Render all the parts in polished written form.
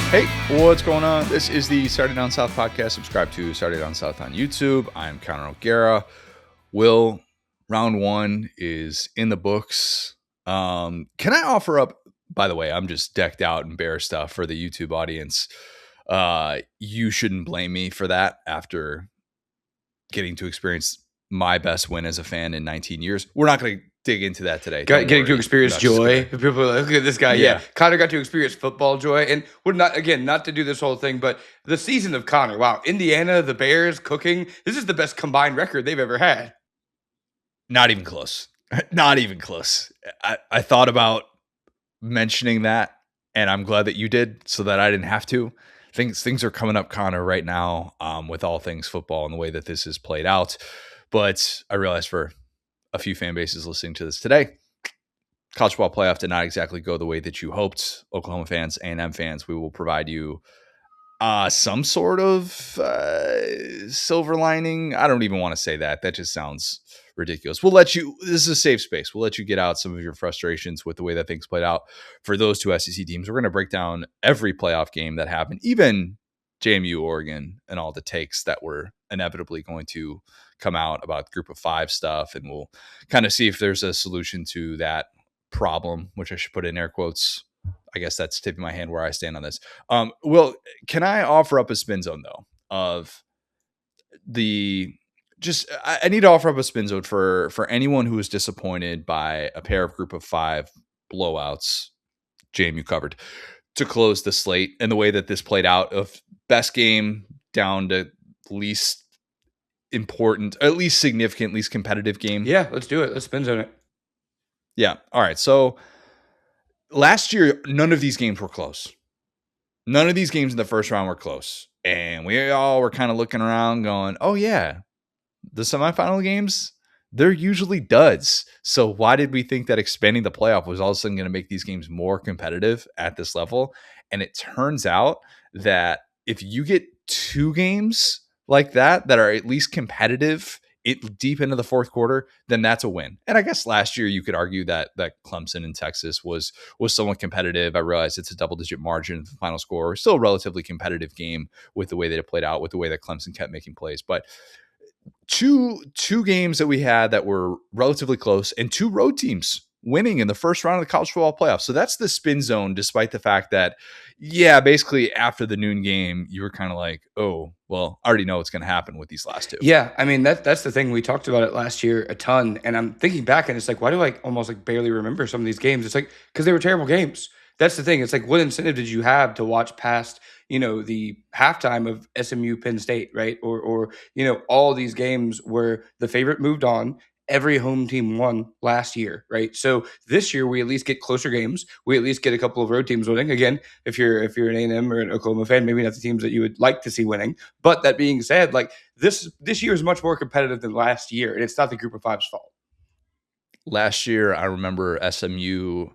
Hey, what's going on? This is the Saturday Down South podcast. Subscribe to Saturday Down South on YouTube. I'm Connor O'Gara. Will, round one is in the books. Can I offer up, by the way, I'm just decked out in bear stuff for the YouTube audience. You shouldn't blame me for that after getting to experience my best win as a fan in 19 years. We're not going to dig into that today. Getting to experience joy. People are like, look at this guy. Yeah. Connor got to experience football joy. And we're not to do this whole thing, but the season of Connor, wow. Indiana, the Bears, cooking. This is the best combined record they've ever had. Not even close. Not even close. I thought about mentioning that, and I'm glad that you did so that I didn't have to. Things are coming up, Connor, right now with all things football and the way that this is played out. But I realized for a few fan bases listening to this today, college football playoff did not exactly go the way that you hoped. Oklahoma fans, A&M fans, we will provide you some sort of silver lining. I don't even want to say that. That just sounds ridiculous. We'll let you, this is a safe space. We'll let you get out some of your frustrations with the way that things played out for those two SEC teams. We're going to break down every playoff game that happened, even JMU, Oregon, and all the takes that were inevitably going to come out about group of five stuff. And we'll kind of see if there's a solution to that problem, which I should put in air quotes. I guess that's tipping my hand where I stand on this. Will, can I offer up a spin zone though of the I need to offer up a spin zone for anyone who is disappointed by a pair of group of five blowouts JMU covered to close the slate and the way that this played out of best game down to least important, at least significant, least competitive game. Yeah, let's do it. Let's spin zone it. Yeah. All right. So last year, none of these games were close. None of these games in the first round were close. And we all were kind of looking around going, oh, yeah, the semifinal games, they're usually duds. So why did we think that expanding the playoff was all of a sudden going to make these games more competitive at this level? And it turns out that if you get two games like that are at least competitive deep into the fourth quarter, then that's a win. And I guess last year you could argue that Clemson in Texas was somewhat competitive. I realize it's a double-digit margin for the final score. Still a relatively competitive game with the way that it played out, with the way that Clemson kept making plays. But two games that we had that were relatively close, and two road teams winning in the first round of the college football playoff. So that's the spin zone, despite the fact that, yeah, basically after the noon game, you were kind of like, oh, well, I already know what's going to happen with these last two. Yeah, I mean, that's the thing. We talked about it last year a ton, and I'm thinking back, and it's like, why do I almost like barely remember some of these games? It's like, because they were terrible games. That's the thing. It's like, what incentive did you have to watch past, the halftime of SMU Penn State, right? Or all these games where the favorite moved on. Every home team won last year, right? So this year we at least get closer games. We at least get a couple of road teams winning. Again, if you're an A&M or an Oklahoma fan, maybe not the teams that you would like to see winning. But that being said, like this year is much more competitive than last year, and it's not the group of five's fault. Last year, I remember SMU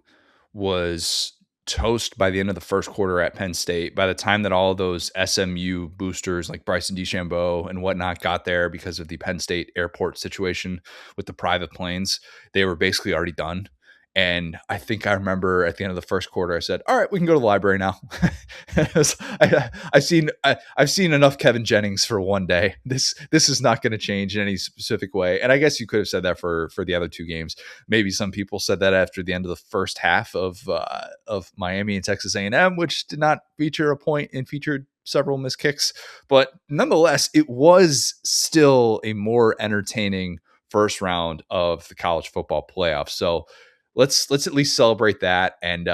was toast by the end of the first quarter at Penn State. By the time that all of those SMU boosters like Bryson DeChambeau and whatnot got there because of the Penn State airport situation with the private planes, they were basically already done. And I think I remember at the end of the first quarter, I said, all right, we can go to the library now. I've seen enough Kevin Jennings for one day. This is not going to change in any specific way. And I guess you could have said that for the other two games. Maybe some people said that after the end of the first half of Miami and Texas A&M, which did not feature a point and featured several missed kicks. But nonetheless, it was still a more entertaining first round of the college football playoff. So let's at least celebrate that, and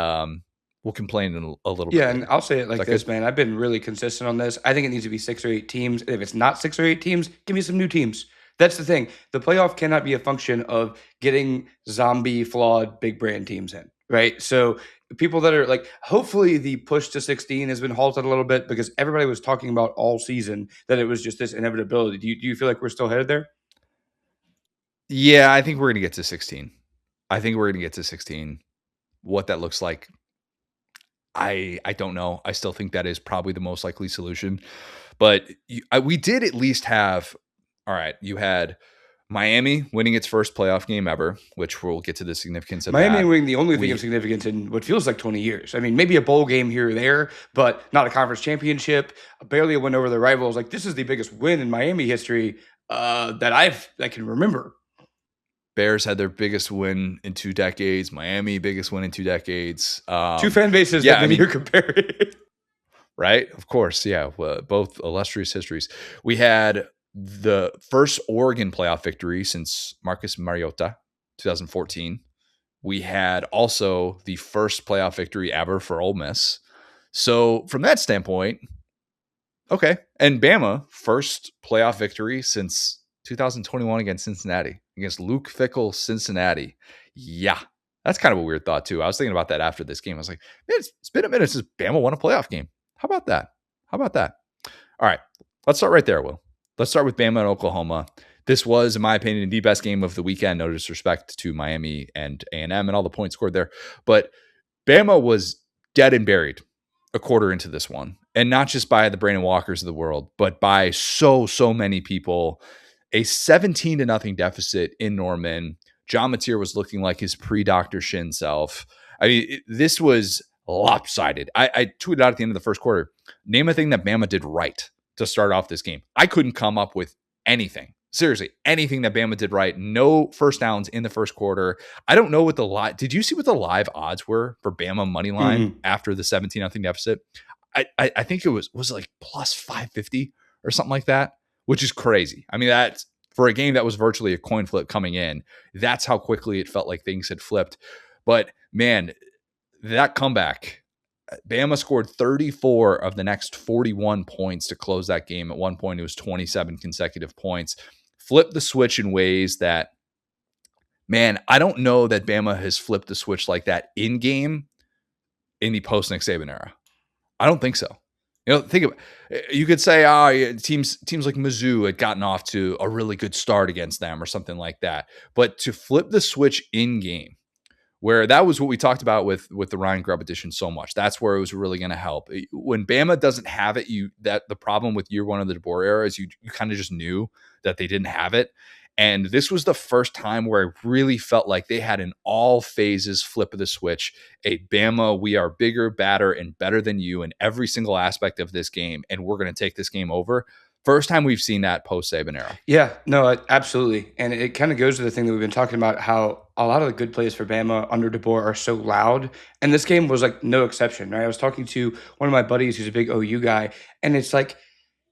we'll complain a little bit. Yeah, and I'll say it like this, man. I've been really consistent on this. I think it needs to be 6 or 8 teams. If it's not 6 or 8 teams, give me some new teams. That's the thing. The playoff cannot be a function of getting zombie, flawed, big brand teams in, right? So people that are like, hopefully the push to 16 has been halted a little bit because everybody was talking about all season that it was just this inevitability. Do you feel like we're still headed there? Yeah, I think we're going to get to 16. I think we're going to get to 16. What that looks like, I don't know. I still think that is probably the most likely solution. But we did at least have, all right, you had Miami winning its first playoff game ever, which we'll get to the significance of Miami that. winning the only thing of significance in what feels like 20 years. I mean, maybe a bowl game here or there, but not a conference championship, barely a win over their rivals. Like, this is the biggest win in Miami history that I can remember. Bears had their biggest win in 2 decades. Miami, biggest win in 2 decades. Two fan bases that you're comparing. Right? Of course, yeah. Both illustrious histories. We had the first Oregon playoff victory since Marcus Mariota, 2014. We had also the first playoff victory ever for Ole Miss. So from that standpoint, okay. And Bama, first playoff victory since 2021 against Cincinnati, against Luke Fickell, Cincinnati. Yeah, that's kind of a weird thought too. I was thinking about that after this game. I was like, man, it's been a minute since Bama won a playoff game. How about that? All right, let's start right there, Will. Let's start with Bama and Oklahoma. This was, in my opinion, the best game of the weekend. No disrespect to Miami and A&M and all the points scored there. But Bama was dead and buried a quarter into this one. And not just by the Brandon Walkers of the world, but by so many people. A 17-0 deficit in Norman. John Mateer was looking like his pre-Dr. Shin self. I mean, this was lopsided. I tweeted out at the end of the first quarter, name a thing that Bama did right to start off this game. I couldn't come up with anything. Seriously, anything that Bama did right. No first downs in the first quarter. I don't know what the live. Did you see what the live odds were for Bama money line after the 17-0 deficit? I think it was like plus 550 or something like that, which is crazy. I mean, that's for a game that was virtually a coin flip coming in. That's how quickly it felt like things had flipped. But man, that comeback, Bama scored 34 of the next 41 points to close that game. At one point, it was 27 consecutive points. Flipped the switch in ways that, man, I don't know that Bama has flipped the switch like that in game in the post Nick Saban era. I don't think so. You know, think of you could say, teams like Mizzou had gotten off to a really good start against them or something like that. But to flip the switch in game, where that was what we talked about with the Ryan Grubb edition so much. That's where it was really going to help. When Bama doesn't have it, the problem with year one of the DeBoer era is you kind of just knew that they didn't have it. And this was the first time where I really felt like they had an all phases flip of the switch. A Bama, we are bigger, badder, and better than you in every single aspect of this game, and we're going to take this game over. First time we've seen that post Saban era. Yeah, no, absolutely. And it kind of goes to the thing that we've been talking about, how a lot of the good plays for Bama under DeBoer are so loud. And this game was like no exception, right? I was talking to one of my buddies who's a big OU guy, and it's like,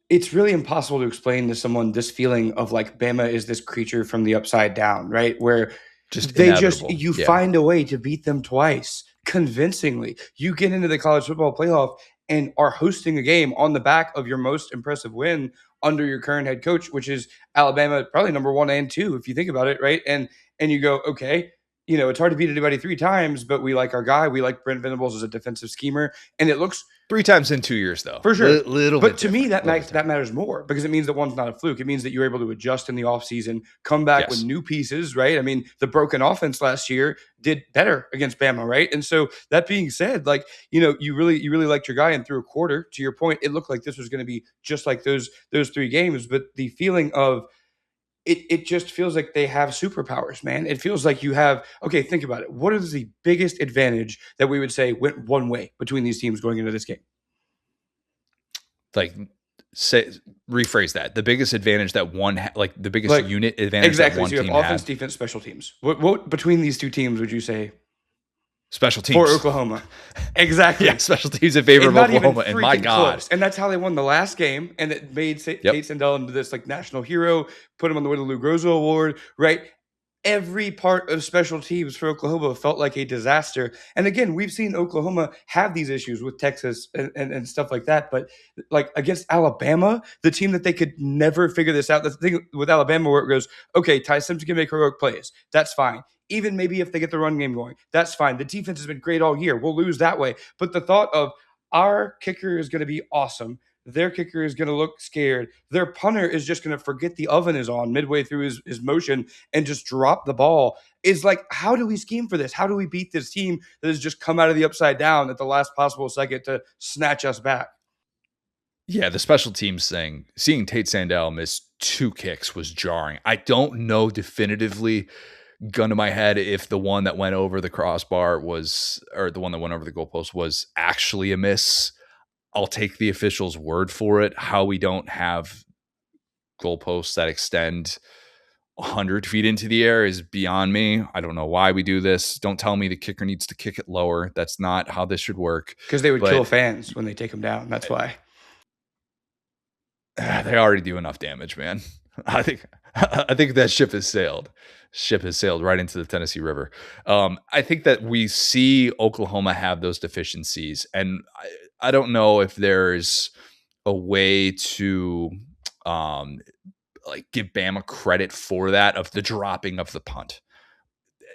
it's really impossible to explain to someone this feeling of like Bama is this creature from the upside down, right? Where you find a way to beat them twice convincingly. You get into the college football playoff and are hosting a game on the back of your most impressive win under your current head coach, which is Alabama, probably number 1 and 2, if you think about it, right? And you go, okay, you know, it's hard to beat anybody 3 times, but we like our guy. We like Brent Venables as a defensive schemer, and it looks 3 times in 2 years, though. For sure. But to me, that matters more, because it means that one's not a fluke. It means that you're able to adjust in the offseason, come back with new pieces, right? I mean, the broken offense last year did better against Bama, right? And so that being said, like, you know, you really liked your guy, and through a quarter, to your point, it looked like this was going to be just like those 3 games. But the feeling of it just feels like they have superpowers, man. It feels like you have, okay, think about it. What is the biggest advantage that we would say went one way between these teams going into this game? Like, rephrase that. The biggest advantage that the biggest unit advantage exactly. that one so you have team offense, had. defense, special teams. What between these 2 teams would you say? Special teams for Oklahoma. Exactly. Yeah, special teams in favor of Oklahoma. And my God. Close. And that's how they won the last game. And it made Tate Sandell into this like national hero, put him on the way to the Lou Groza Award, right? Every part of special teams for Oklahoma felt like a disaster. And again, we've seen Oklahoma have these issues with Texas and stuff like that. But like against Alabama, the team that they could never figure this out. That's the thing with Alabama, where it goes, okay, Ty Simpson can make heroic plays. That's fine. Even maybe if they get the run game going, that's fine. The defense has been great all year. We'll lose that way. But the thought of our kicker is going to be awesome. Their kicker is going to look scared. Their punter is just going to forget the oven is on midway through his motion and just drop the ball. Is like, how do we scheme for this? How do we beat this team that has just come out of the upside down at the last possible second to snatch us back? Yeah, the special teams thing, seeing Tate Sandell miss 2 kicks was jarring. I don't know definitively, gun to my head, if the one that went over the crossbar was, or the one that went over the goalpost was actually a miss. I'll take the official's word for it. How we don't have goalposts that extend 100 feet into the air is beyond me. I don't know why we do this. Don't tell me the kicker needs to kick it lower. That's not how this should work. Because they would kill But fans when they take them down. That's why. they already do enough damage, man. I think that ship has sailed. Ship has sailed right into the Tennessee River. I think that we see Oklahoma have those deficiencies, and I don't know if there's a way to um, like give Bama credit for that, of the dropping of the punt.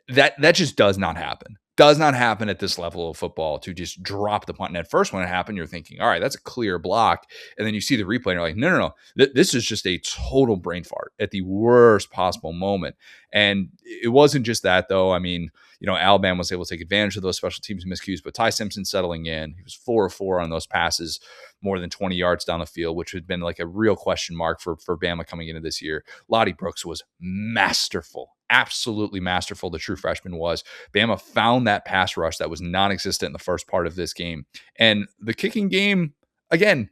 That just does not happen. Does not happen at this level of football, to just drop the punt. And at first, when it happened, you're thinking, all right, that's a clear block. And then you see the replay and you're like, no. This is just a total brain fart at the worst possible moment. And it wasn't just that, though. I mean, Alabama was able to take advantage of those special teams miscues, but Ty Simpson settling in, he was 4 of 4 on those passes, more than 20 yards down the field, which had been like a real question mark for Bama coming into this year. Lottie Brooks was masterful, absolutely masterful. The true freshman was. Bama found that pass rush that was non-existent in the first part of this game. And the kicking game, again,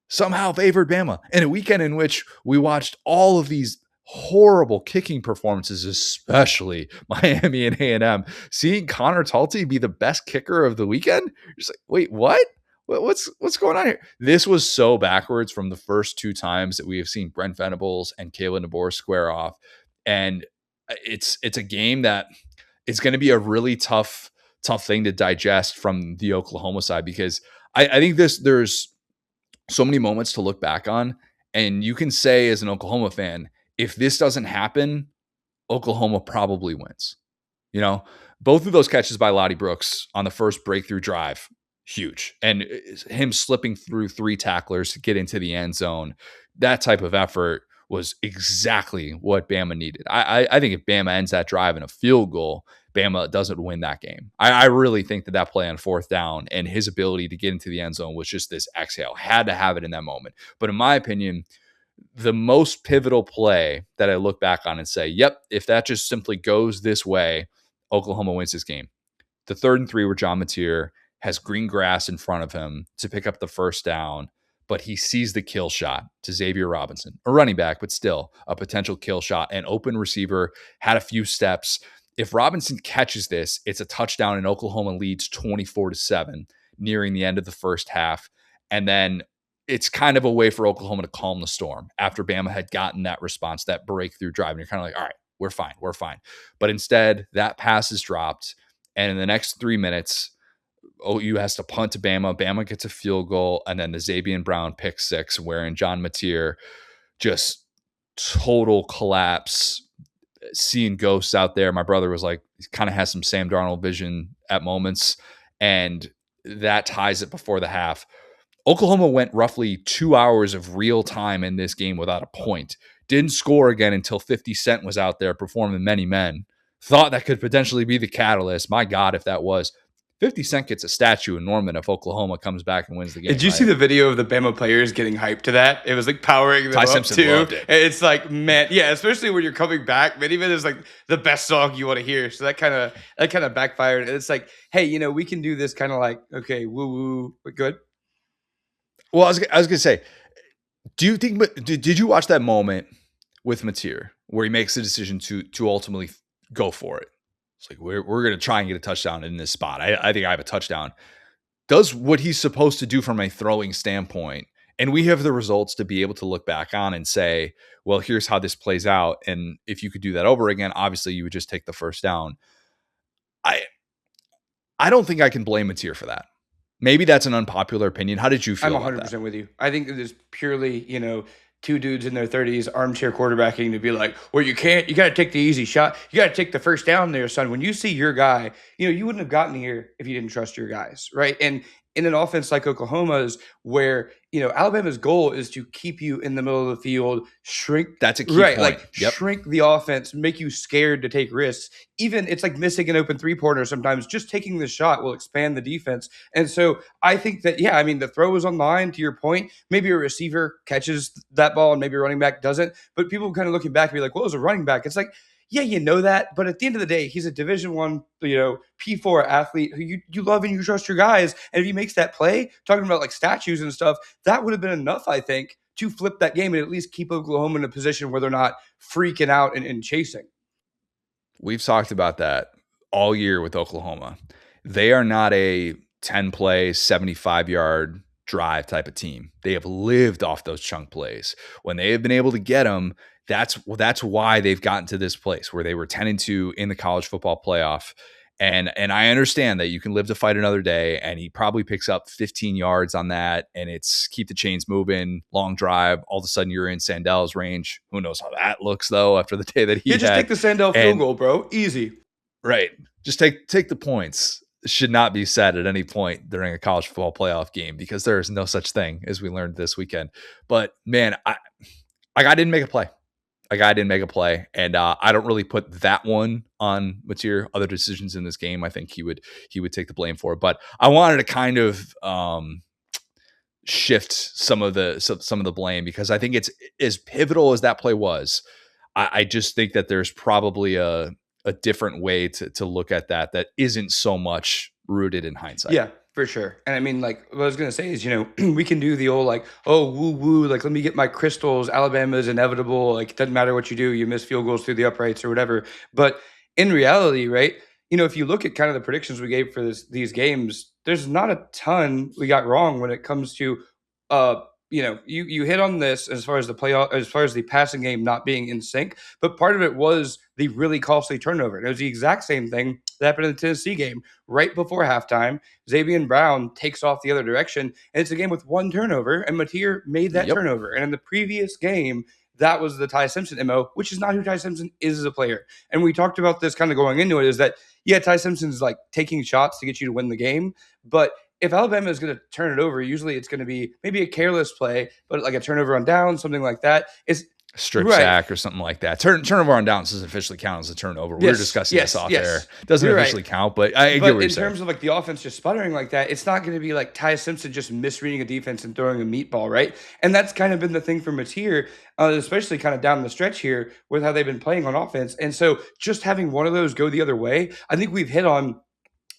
somehow favored Bama. In a weekend in which we watched all of these horrible kicking performances, especially Miami and A&M, seeing Connor Talty be the best kicker of the weekend, you're just like, wait, what? What's going on here? This was so backwards from the first 2 times that we have seen Brent Venables and Kalen DeBoer square off. And it's a game that it's going to be a really tough thing to digest from the Oklahoma side, because I think there's so many moments to look back on, and you can say as an Oklahoma fan, if this doesn't happen, Oklahoma probably wins. Both of those catches by Lottie Brooks on the first breakthrough drive, huge. And him slipping through 3 tacklers to get into the end zone, that type of effort was exactly what Bama needed. I think if Bama ends that drive in a field goal, Bama doesn't win that game. I really think that play on 4th down and his ability to get into the end zone was just this exhale. Had to have it in that moment. But in my opinion, the most pivotal play that I look back on and say, yep, if that just simply goes this way, Oklahoma wins this game. The 3rd and 3 where John Mateer has green grass in front of him to pick up the first down, but he sees the kill shot to Xavier Robinson, a running back, but still a potential kill shot, an open receiver, had a few steps. If Robinson catches this, it's a touchdown, and Oklahoma leads 24-7 nearing the end of the first half. And then it's kind of a way for Oklahoma to calm the storm after Bama had gotten that response, that breakthrough drive. And you're kind of like, all right, we're fine. But instead, that pass is dropped. And in the next 3 minutes, OU has to punt to Bama. Bama gets a field goal, and then the Xavier Brown pick 6, wherein John Mateer just total collapse, seeing ghosts out there. My brother was like, he kind of has some Sam Darnold vision at moments, and that ties it before the half. Oklahoma went roughly 2 hours of real time in this game without a point. Didn't score again until 50 Cent was out there performing Many Men. Thought that could potentially be the catalyst. My God, if that was. 50 Cent gets a statue in Norman if Oklahoma comes back and wins the game. Did you see the video of the Bama players getting hyped to that? It was like powering them Ty up Simpson too. loved it. It's like, man, yeah, especially when you're coming back. Many Men is like the best song you want to hear. So that kind of backfired. And it's like, hey, we can do this kind of like, okay, woo, but good. Well, I was gonna say, do you think? Did you watch that moment with Mateer where he makes the decision to ultimately go for it? It's like we're gonna try and get a touchdown in this spot. I think I have a touchdown. Does what he's supposed to do from a throwing standpoint, and we have the results to be able to look back on and say, well, here's how this plays out. And if you could do that over again, obviously you would just take the first down. I don't think I can blame Mateer for that. Maybe that's an unpopular opinion. How did you feel? I'm 100% with you. I think it is purely, 2 dudes in their 30s armchair quarterbacking to be like, well, you got to take the easy shot. You got to take the first down there, son. When you see your guy, you wouldn't have gotten here if you didn't trust your guys, right? And in an offense like Oklahoma's, where Alabama's goal is to keep you in the middle of the field, shrink That's a key right, point. like Yep. shrink the offense, make you scared to take risks. Even it's like missing an open three-pointer sometimes. Just taking the shot will expand the defense. And so I think that, yeah, I mean, the throw was on line to your point. Maybe a receiver catches that ball and maybe a running back doesn't. But people kind of looking back and be like, well, it was a running back. It's like, yeah, you know that, but at the end of the day, he's a Division One, P4 athlete who you love and you trust your guys. And if he makes that play, talking about like statues and stuff, that would have been enough, I think, to flip that game and at least keep Oklahoma in a position where they're not freaking out and chasing. We've talked about that all year with Oklahoma. They are not a 10 play, 75-yard drive type of team. They have lived off those chunk plays. When they have been able to get them, that's why they've gotten to this place where they were 10-2 in the college football playoff. And I understand that you can live to fight another day, and he probably picks up 15 yards on that, and it's keep the chains moving, long drive. All of a sudden, you're in Sandel's range. Who knows how that looks though after the day that he just had. take the Sandell field goal, bro. Easy. Right, just take the points. Should not be said at any point during a college football playoff game because there is no such thing as we learned this weekend. But man, I didn't make a play. A guy didn't make a play, and I don't really put that one on Mateer. Other decisions in this game, I think he would take the blame for it. But I wanted to kind of shift some of the blame because I think it's as pivotal as that play was. I just think that there's probably a different way to look at that isn't so much rooted in hindsight. Yeah, for sure. And I mean, like, what I was going to say is, we can do the old, like, oh, woo woo, like, let me get my crystals. Alabama is inevitable. Like, it doesn't matter what you do, you miss field goals through the uprights or whatever. But in reality, right, if you look at kind of the predictions we gave for these games, there's not a ton we got wrong when it comes to, you hit on this as far as the playoff, as far as the passing game not being in sync. But part of it was the really costly turnover. And it was the exact same thing that happened in the Tennessee game right before halftime. Xavier Brown takes off the other direction, and it's a game with one turnover, and Mateer made that turnover. And in the previous game, that was the Ty Simpson MO, which is not who Ty Simpson is as a player. And we talked about this kind of going into it, is that, yeah, Ty Simpson's like taking shots to get you to win the game, but if Alabama is going to turn it over, usually it's going to be maybe a careless play, but like a turnover on down, something like that. It's strip sack or something like that. Turnover on downs doesn't officially count as a turnover. We were discussing this off there. Doesn't officially count, but I get what you're saying. In terms of like the offense just sputtering like that, it's not going to be like Ty Simpson just misreading a defense and throwing a meatball, right? And that's kind of been the thing for Mateer, especially kind of down the stretch here with how they've been playing on offense. And so just having one of those go the other way, I think we've hit on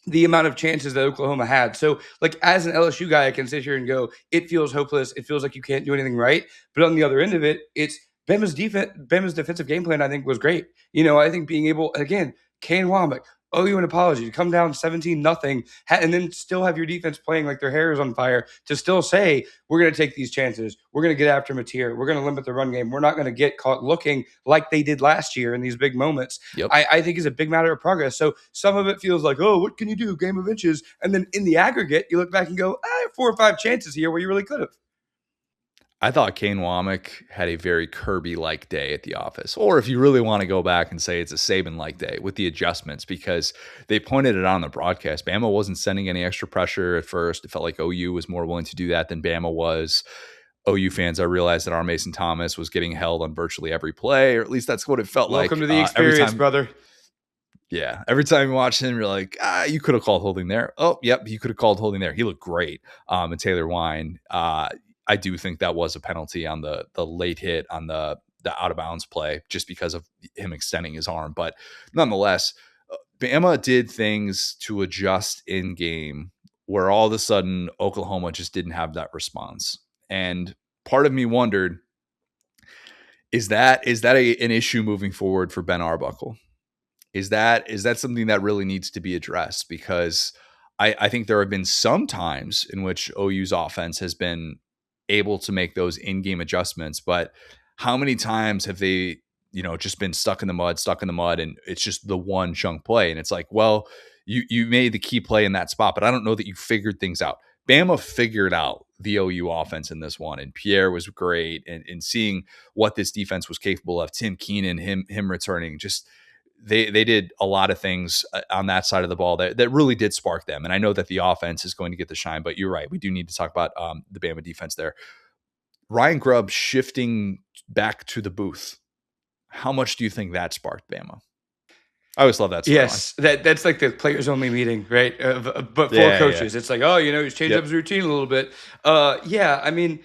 the amount of chances that Oklahoma had. So, like, as an LSU guy, I can sit here and go, it feels hopeless. It feels like you can't do anything right. But on the other end of it, it's Bama's defensive game plan, I think, was great. I think being able, again, Kane Womack, owe you an apology to come down 17-0 and then still have your defense playing like their hair is on fire to still say, we're going to take these chances. We're going to get after Mateer. We're going to limit the run game. We're not going to get caught looking like they did last year in these big moments. I think is a big matter of progress. So some of it feels like, oh, what can you do? Game of inches. And then in the aggregate, you look back and go, I have 4 or 5 chances here where you really could have. I thought Kane Womack had a very Kirby-like day at the office. Or if you really want to go back and say it's a Saban-like day with the adjustments, because they pointed it out on the broadcast. Bama wasn't sending any extra pressure at first. It felt like OU was more willing to do that than Bama was. OU fans, I realized that our Mason Thomas was getting held on virtually every play, or at least that's what it felt like. Welcome to the experience, brother. Yeah. Every time you watch him, you're like, you could have called holding there. Oh, yep, you could have called holding there. He looked great. And Taylor Wine, I do think that was a penalty on the late hit on the out of bounds play just because of him extending his arm. But nonetheless, Bama did things to adjust in game where all of a sudden Oklahoma just didn't have that response. And part of me wondered, is that an issue moving forward for Ben Arbuckle? Is that something that really needs to be addressed? Because I think there have been some times in which OU's offense has been able to make those in-game adjustments, but how many times have they, just been stuck in the mud, and it's just the one chunk play, and it's like, well, you made the key play in that spot, but I don't know that you figured things out. Bama figured out the OU offense in this one, and Pierre was great, and seeing what this defense was capable of. Tim Keenan, him returning, just they did a lot of things on that side of the ball that really did spark them. And I know that the offense is going to get the shine, but you're right. We do need to talk about the Bama defense there. Ryan Grubb shifting back to the booth. How much do you think that sparked Bama? I always love that storyline. Yes, that's like the players only meeting, right? But for Yeah, yeah. coaches, it's like, oh, he's changed up Yep. his routine a little bit. Yeah, I mean,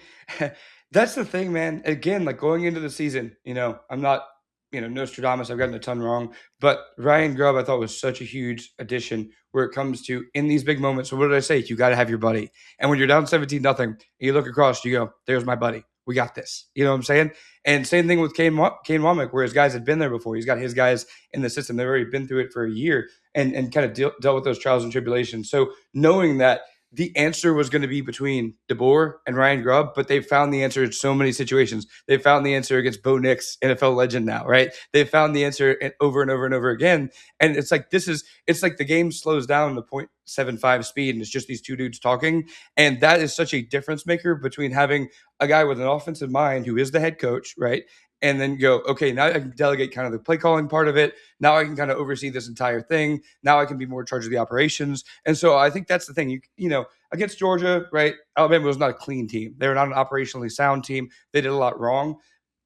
that's the thing, man. Again, like going into the season, I'm not, Nostradamus. I've gotten a ton wrong, but Ryan Grubb, I thought was such a huge addition where it comes to in these big moments. So what did I say? You got to have your buddy, and when you're down 17-0, you look across, you go, "There's my buddy. We got this." You know what I'm saying? And same thing with Kane Womack, where his guys had been there before. He's got his guys in the system. They've already been through it for a year and kind of dealt with those trials and tribulations. So knowing that the answer was going to be between DeBoer and Ryan Grubb, but they found the answer in so many situations. They found the answer against Bo Nix, NFL legend now, right? They found the answer over and over and over again. And it's like it's like the game slows down to 0.75 speed, and it's just these two dudes talking. And that is such a difference maker between having a guy with an offensive mind who is the head coach, right? And then go, okay, now I can delegate kind of the play calling part of it. Now I can kind of oversee this entire thing. Now I can be more in charge of the operations. And so I think that's the thing. Against Georgia, right? Alabama was not a clean team. They were not an operationally sound team. They did a lot wrong.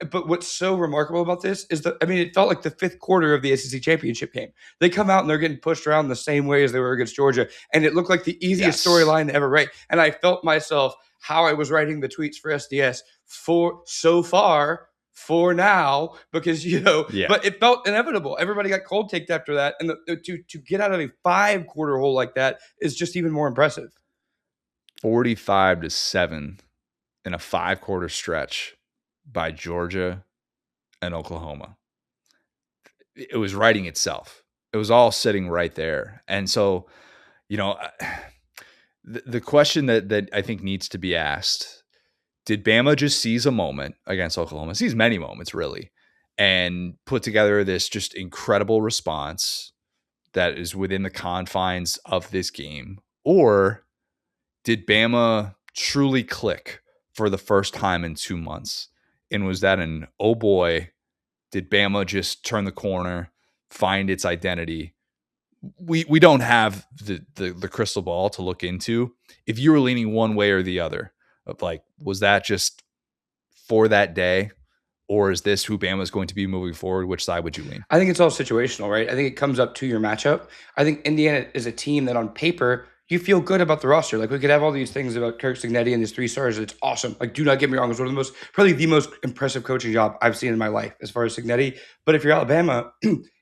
But what's so remarkable about this is it felt like the fifth quarter of the SEC championship game. They come out and they're getting pushed around the same way as they were against Georgia. And it looked like the easiest storyline to ever write. And I felt myself how I was writing the tweets for SDS for so far for now, because but it felt inevitable. Everybody got cold taked after that, and to get out of a 5-quarter hole like that is just even more impressive. 45-7 in a 5-quarter stretch by Georgia and Oklahoma. It was writing itself. It was all sitting right there. And so, the question that I think needs to be asked, did Bama just seize a moment against Oklahoma? Seize many moments, really, and put together this just incredible response that is within the confines of this game? Or did Bama truly click for the first time in 2 months? And was that an, oh boy, did Bama just turn the corner, find its identity? We don't have the crystal ball to look into. If you were leaning one way or the other, of like, was that just for that day, or is this who Bama is going to be moving forward? Which side would you lean? I think it's all situational, right? I think it comes up to your matchup. I think Indiana is a team that on paper you feel good about the roster. Like we could have all these things about Kirk Cignetti and his 3 stars. It's awesome. Like, do not get me wrong, it's one of probably the most impressive coaching job I've seen in my life as far as Cignetti. But if you're Alabama,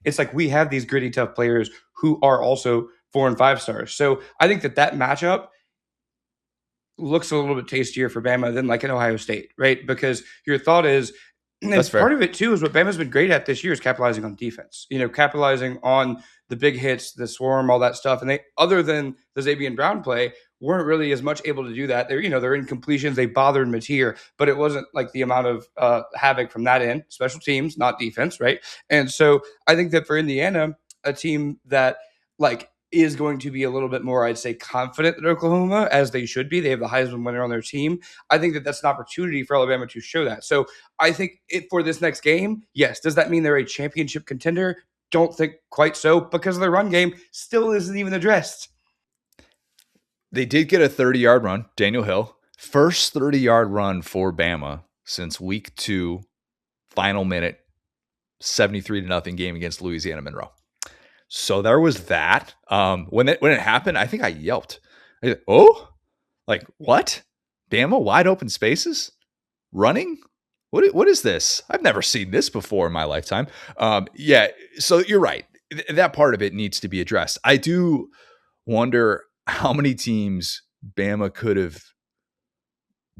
it's like we have these gritty, tough players who are also 4 and 5 stars. So I think that matchup looks a little bit tastier for Bama than like an Ohio State, right? Because your thought is, and that's part of it too, is what Bama's been great at this year is capitalizing on defense. Capitalizing on the big hits, the swarm, all that stuff. And they, other than the Xavier Brown play, weren't really as much able to do that. They're incompletions. They bothered Mateer, but it wasn't like the amount of havoc from that end. Special teams, not defense, right? And so I think that for Indiana, a team that like is going to be a little bit more, I'd say, confident than Oklahoma, as they should be. They have the Heisman winner on their team. I think that that's an opportunity for Alabama to show that. So I think for this next game, yes. Does that mean they're a championship contender? Don't think quite so, because their run game still isn't even addressed. They did get a 30-yard run, Daniel Hill. First 30-yard run for Bama since week 2, final minute, 73-0 game against Louisiana Monroe. So there was that. When it happened, I think I yelped. Oh, like what? Bama wide open spaces, running. What is this? I've never seen this before in my lifetime. Yeah. So you're right. That part of it needs to be addressed. I do wonder how many teams Bama could have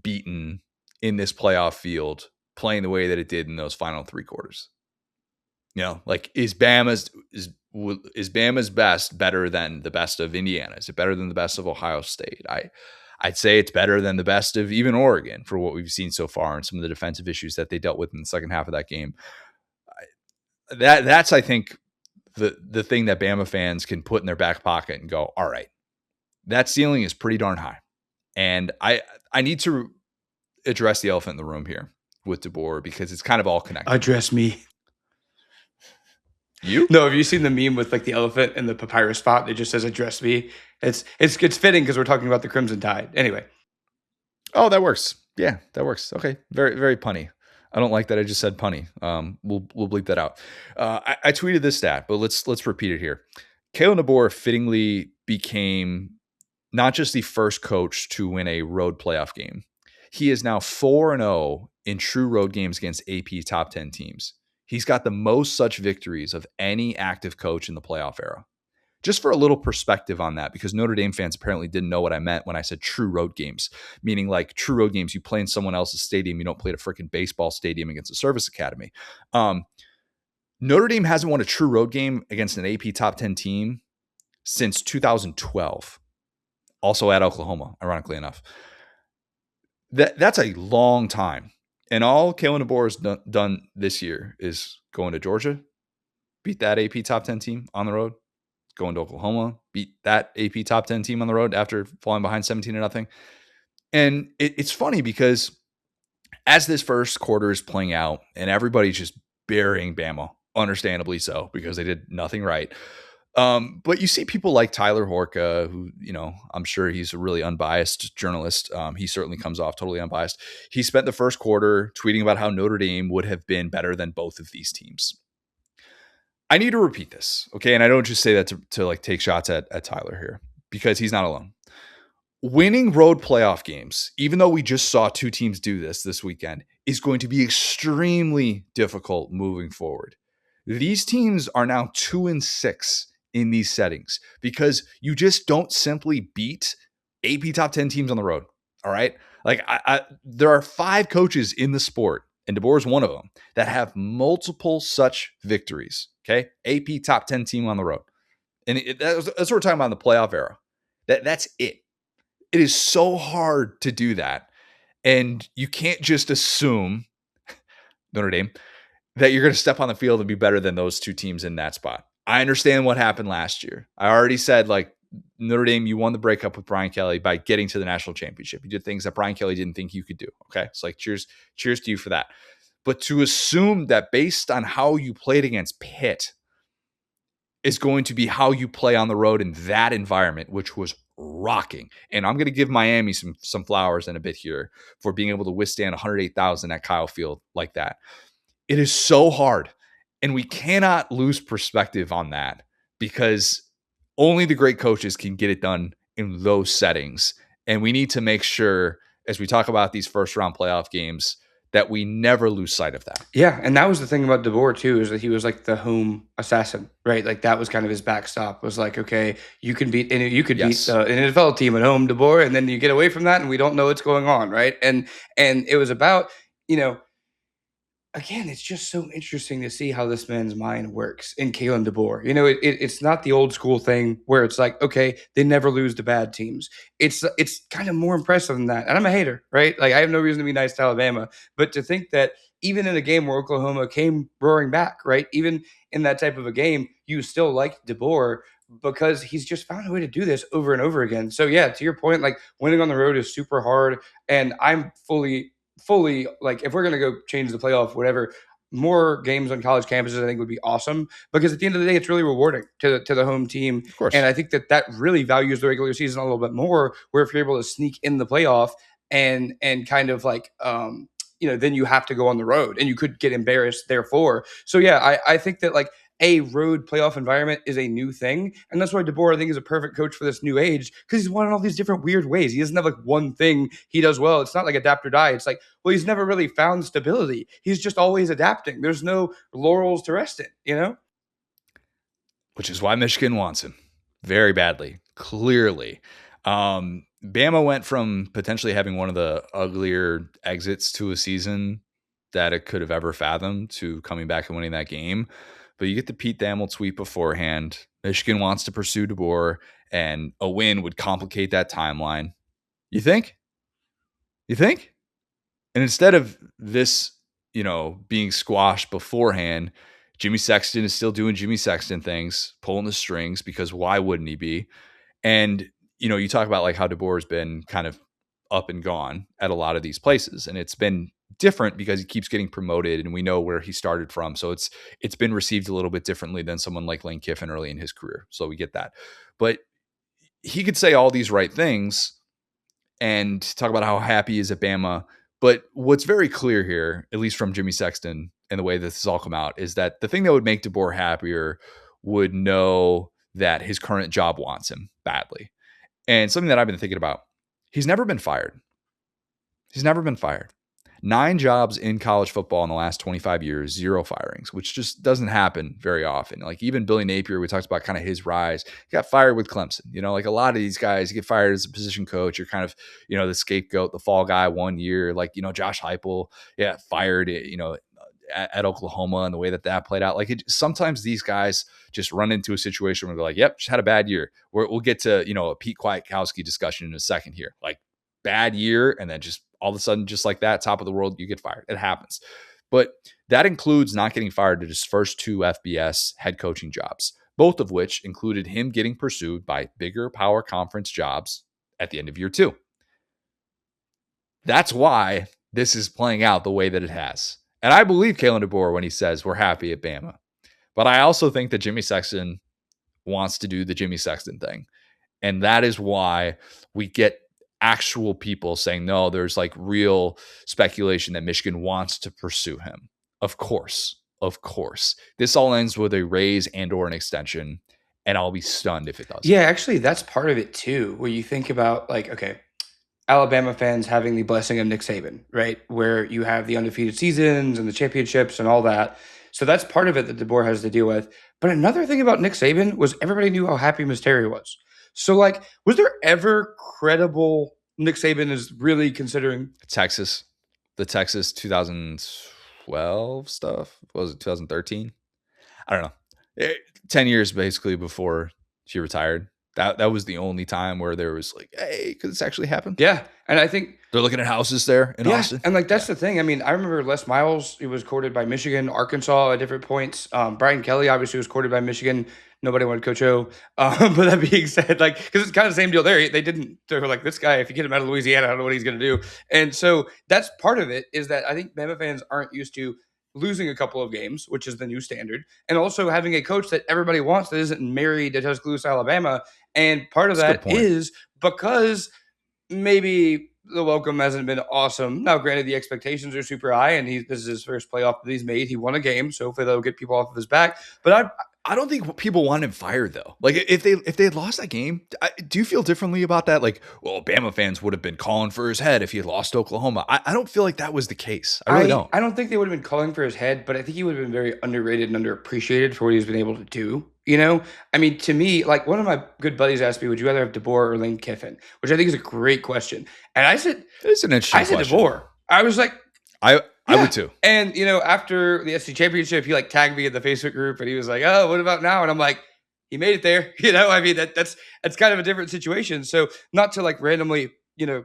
beaten in this playoff field playing the way that it did in those final 3 quarters. Like is Bama's best better than the best of Indiana? Is it better than the best of Ohio State? I'd say it's better than the best of even Oregon for what we've seen so far and some of the defensive issues that they dealt with in the second half of that game. That's I think the thing that Bama fans can put in their back pocket and go, all right, that ceiling is pretty darn high. And I need to address the elephant in the room here with DeBoer, because it's kind of all connected. Address me. You? No, have you seen the meme with like the elephant and the papyrus spot that just says "address me"? It's fitting because we're talking about the Crimson Tide. Anyway, Oh, that works. Yeah, that works. Okay, very very punny. I don't like that I just said punny. We'll bleep that out. I tweeted this stat, but let's repeat it here. Kalen DeBoer fittingly became not just the first coach to win a road playoff game. He is now 4-0 in true road games against AP top 10 teams. He's got the most such victories of any active coach in the playoff era. Just for a little perspective on that, because Notre Dame fans apparently didn't know what I meant when I said true road games, meaning like true road games, you play in someone else's stadium, you don't play at a freaking baseball stadium against a service academy. Notre Dame hasn't won a true road game against an AP top 10 team since 2012, also at Oklahoma, ironically enough. That's a long time. And all Kalen DeBoer has done this year is going to Georgia, beat that AP top 10 team on the road, going to Oklahoma, beat that AP top 10 team on the road after falling behind 17-0. And it's funny because as this first quarter is playing out and everybody's just burying Bama, understandably so, because they did nothing right. But you see people like Tyler Horka, who, I'm sure he's a really unbiased journalist. He certainly comes off totally unbiased. He spent the first quarter tweeting about how Notre Dame would have been better than both of these teams. I need to repeat this, okay? And I don't just say that to like take shots at Tyler here, because he's not alone. Winning road playoff games, even though we just saw two teams do this weekend, is going to be extremely difficult moving forward. These teams are now 2-6 in these settings because you just don't simply beat AP top 10 teams on the road. All right. Like there are 5 coaches in the sport, and DeBoer is one of them, that have multiple such victories. Okay. AP top 10 team on the road. And that's what we're talking about in the playoff era. That's it. It is so hard to do that. And you can't just assume, Notre Dame, that you're going to step on the field and be better than those two teams in that spot. I understand what happened last year. I already said, like, Notre Dame, you won the breakup with Brian Kelly by getting to the national championship. You did things that Brian Kelly didn't think you could do. Okay. It's like, cheers to you for that. But to assume that based on how you played against Pitt is going to be how you play on the road in that environment, which was rocking. And I'm going to give Miami some flowers in a bit here for being able to withstand 108,000 at Kyle Field like that. It is so hard. And we cannot lose perspective on that, because only the great coaches can get it done in those settings. And we need to make sure, as we talk about these first round playoff games, that we never lose sight of that. Yeah, and that was the thing about DeBoer too, is that he was like the home assassin, right? Like that was kind of his backstop. Was like, okay, you can beat an NFL team at home, DeBoer, and then you get away from that, and we don't know what's going on, right? And it was about, again, it's just so interesting to see how this man's mind works in Kalen DeBoer. It's not the old school thing where it's like, okay, they never lose to bad teams. It's kind of more impressive than that. And I'm a hater, right? Like I have no reason to be nice to Alabama, but to think that even in a game where Oklahoma came roaring back, right? Even in that type of a game, you still like DeBoer because he's just found a way to do this over and over again. So yeah, to your point, like winning on the road is super hard, and I'm fully like, if we're going to go change the playoff, whatever, more games on college campuses I think would be awesome, because at the end of the day it's really rewarding to the home team. Of course. And I think that really values the regular season a little bit more, where if you're able to sneak in the playoff and kind of like then you have to go on the road and you could get embarrassed therefore. So yeah, I think that like a road playoff environment is a new thing. And that's why DeBoer, I think, is a perfect coach for this new age, because he's won in all these different weird ways. He doesn't have like one thing he does well. It's not like adapt or die. It's like, well, he's never really found stability. He's just always adapting. There's no laurels to rest in, Which is why Michigan wants him very badly, clearly. Bama went from potentially having one of the uglier exits to a season that it could have ever fathomed to coming back and winning that game. But you get the Pete Thamel tweet beforehand. Michigan wants to pursue DeBoer, and a win would complicate that timeline. You think? And instead of this, being squashed beforehand, Jimmy Sexton is still doing Jimmy Sexton things, pulling the strings, because why wouldn't he be? And, you talk about like how DeBoer has been kind of up and gone at a lot of these places. And it's been different because he keeps getting promoted and we know where he started from. So it's been received a little bit differently than someone like Lane Kiffin early in his career. So we get that. But he could say all these right things and talk about how happy he is at Bama. But what's very clear here, at least from Jimmy Sexton and the way this has all come out, is that the thing that would make DeBoer happier would know that his current job wants him badly. And something that I've been thinking about, he's never been fired. He's never been fired. 9 jobs in college football in the last 25 years, 0 firings, which just doesn't happen very often. Like even Billy Napier, we talked about kind of his rise. He got fired with Clemson. Like a lot of these guys, you get fired as a position coach. You're kind of, the scapegoat, the fall guy 1 year. Like, Josh Heupel, fired, at Oklahoma and the way that played out. Like sometimes these guys just run into a situation where they're like, yep, just had a bad year. We'll get to, a Pete Kwiatkowski discussion in a second here. Like bad year. And then just all of a sudden, just like that, top of the world, you get fired. It happens. But that includes not getting fired at his first 2 FBS head coaching jobs, both of which included him getting pursued by bigger power conference jobs at the end of year 2. That's why this is playing out the way that it has. And I believe Kalen DeBoer when he says we're happy at Bama. But I also think that Jimmy Sexton wants to do the Jimmy Sexton thing. And that is why we get actual people saying, no, there's like real speculation that Michigan wants to pursue him. Of course. This all ends with a raise and or an extension. And I'll be stunned if it does. Yeah, actually, that's part of it too, where you think about like, okay, Alabama fans having the blessing of Nick Saban, right? Where you have the undefeated seasons and the championships and all that. So that's part of it that DeBoer has to deal with. But another thing about Nick Saban was everybody knew how happy Miss Terry was. So like, was there ever credible Nick Saban is really considering the Texas 2012 stuff? What was it 2013? I don't know. 10 years basically before she retired. That was the only time where there was like, hey, could this actually happen? Yeah. And I think they're looking at houses there in Austin. And like that's the thing. I mean, I remember Les Miles, he was courted by Michigan, Arkansas at different points. Brian Kelly obviously was courted by Michigan. Nobody wanted Coach O. But that being said, like, because it's kind of the same deal there. They were like, this guy, if you get him out of Louisiana, I don't know what he's going to do. And so that's part of it, is that I think Bama fans aren't used to losing a couple of games, which is the new standard, and also having a coach that everybody wants that isn't married to Tuscaloosa, Alabama. And part of that is because maybe the welcome hasn't been awesome. Now, granted, the expectations are super high, and this is his first playoff that he's made. He won a game, so hopefully that'll get people off of his back. But I don't think people want him fired though. Like if they had lost that game, do you feel differently about that? Like, well, Bama fans would have been calling for his head if he had lost to Oklahoma. I don't feel like that was the case. I really don't. I don't think they would have been calling for his head, but I think he would have been very underrated and underappreciated for what he's been able to do. I mean, to me, like one of my good buddies asked me, would you rather have DeBoer or Lane Kiffin? Which I think is a great question. And I said, it's an interesting question. I said DeBoer. I was like, I would too. And, after the SC championship, he like tagged me in the Facebook group and he was like, oh, what about now? And I'm like, he made it there. I mean, that's kind of a different situation. So not to like randomly,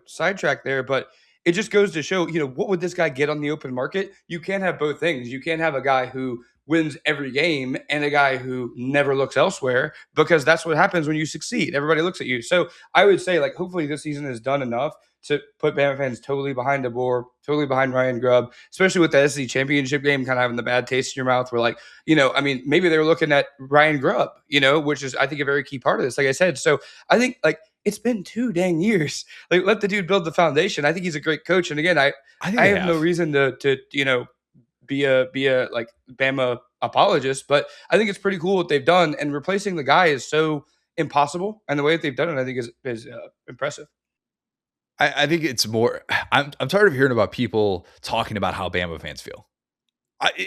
sidetrack there, but it just goes to show, what would this guy get on the open market? You can't have both things. You can't have a guy who wins every game and a guy who never looks elsewhere, because that's what happens when you succeed. Everybody looks at you. So I would say, like, hopefully this season is done enough to put Bama fans totally behind DeBoer, totally behind Ryan Grubb, especially with the SEC championship game kind of having the bad taste in your mouth. We're like, I mean, maybe they were looking at Ryan Grubb, which is, I think, a very key part of this, like I said. So I think, like, it's been 2 dang years. Like, let the dude build the foundation. I think he's a great coach. And again, I have no reason to be a like Bama apologist, but I think it's pretty cool what they've done. And replacing the guy is so impossible. And the way that they've done it, I think is impressive. I think it's more, I'm tired of hearing about people talking about how Bama fans feel.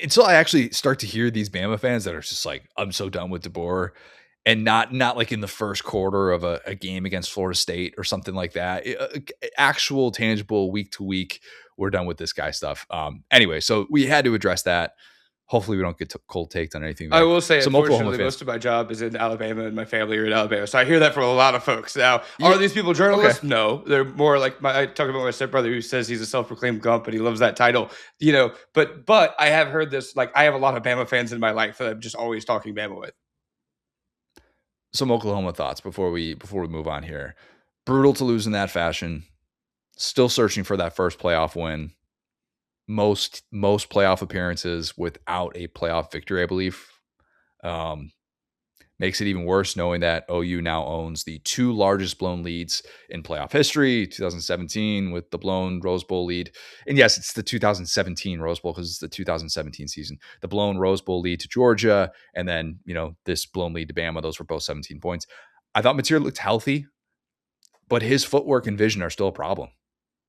Until I actually start to hear these Bama fans that are just like, I'm so done with DeBoer, and not like in the first quarter of a game against Florida State or something like that. Actual tangible week to week, we're done with this guy stuff. Anyway, so we had to address that. Hopefully we don't get cold taked on anything there. I will say, unfortunately, most of my job is in Alabama and my family are in Alabama. So I hear that from a lot of folks. Now, are these people journalists? Okay. No, they're more like I talk about my stepbrother who says he's a self-proclaimed Gump and he loves that title, but I have heard this, like I have a lot of Bama fans in my life that I'm just always talking Bama with. Some Oklahoma thoughts before we move on here. Brutal to lose in that fashion. Still searching for that first playoff win. most playoff appearances without a playoff victory, I believe. Um, Makes it even worse knowing that OU now owns the two largest blown leads in playoff history, 2017 with the blown Rose Bowl lead. And yes, it's the 2017 Rose Bowl because it's the 2017 season. The blown Rose Bowl lead to Georgia, and then, this blown lead to Bama. Those were both 17 points. I thought Mateer looked healthy, but his footwork and vision are still a problem.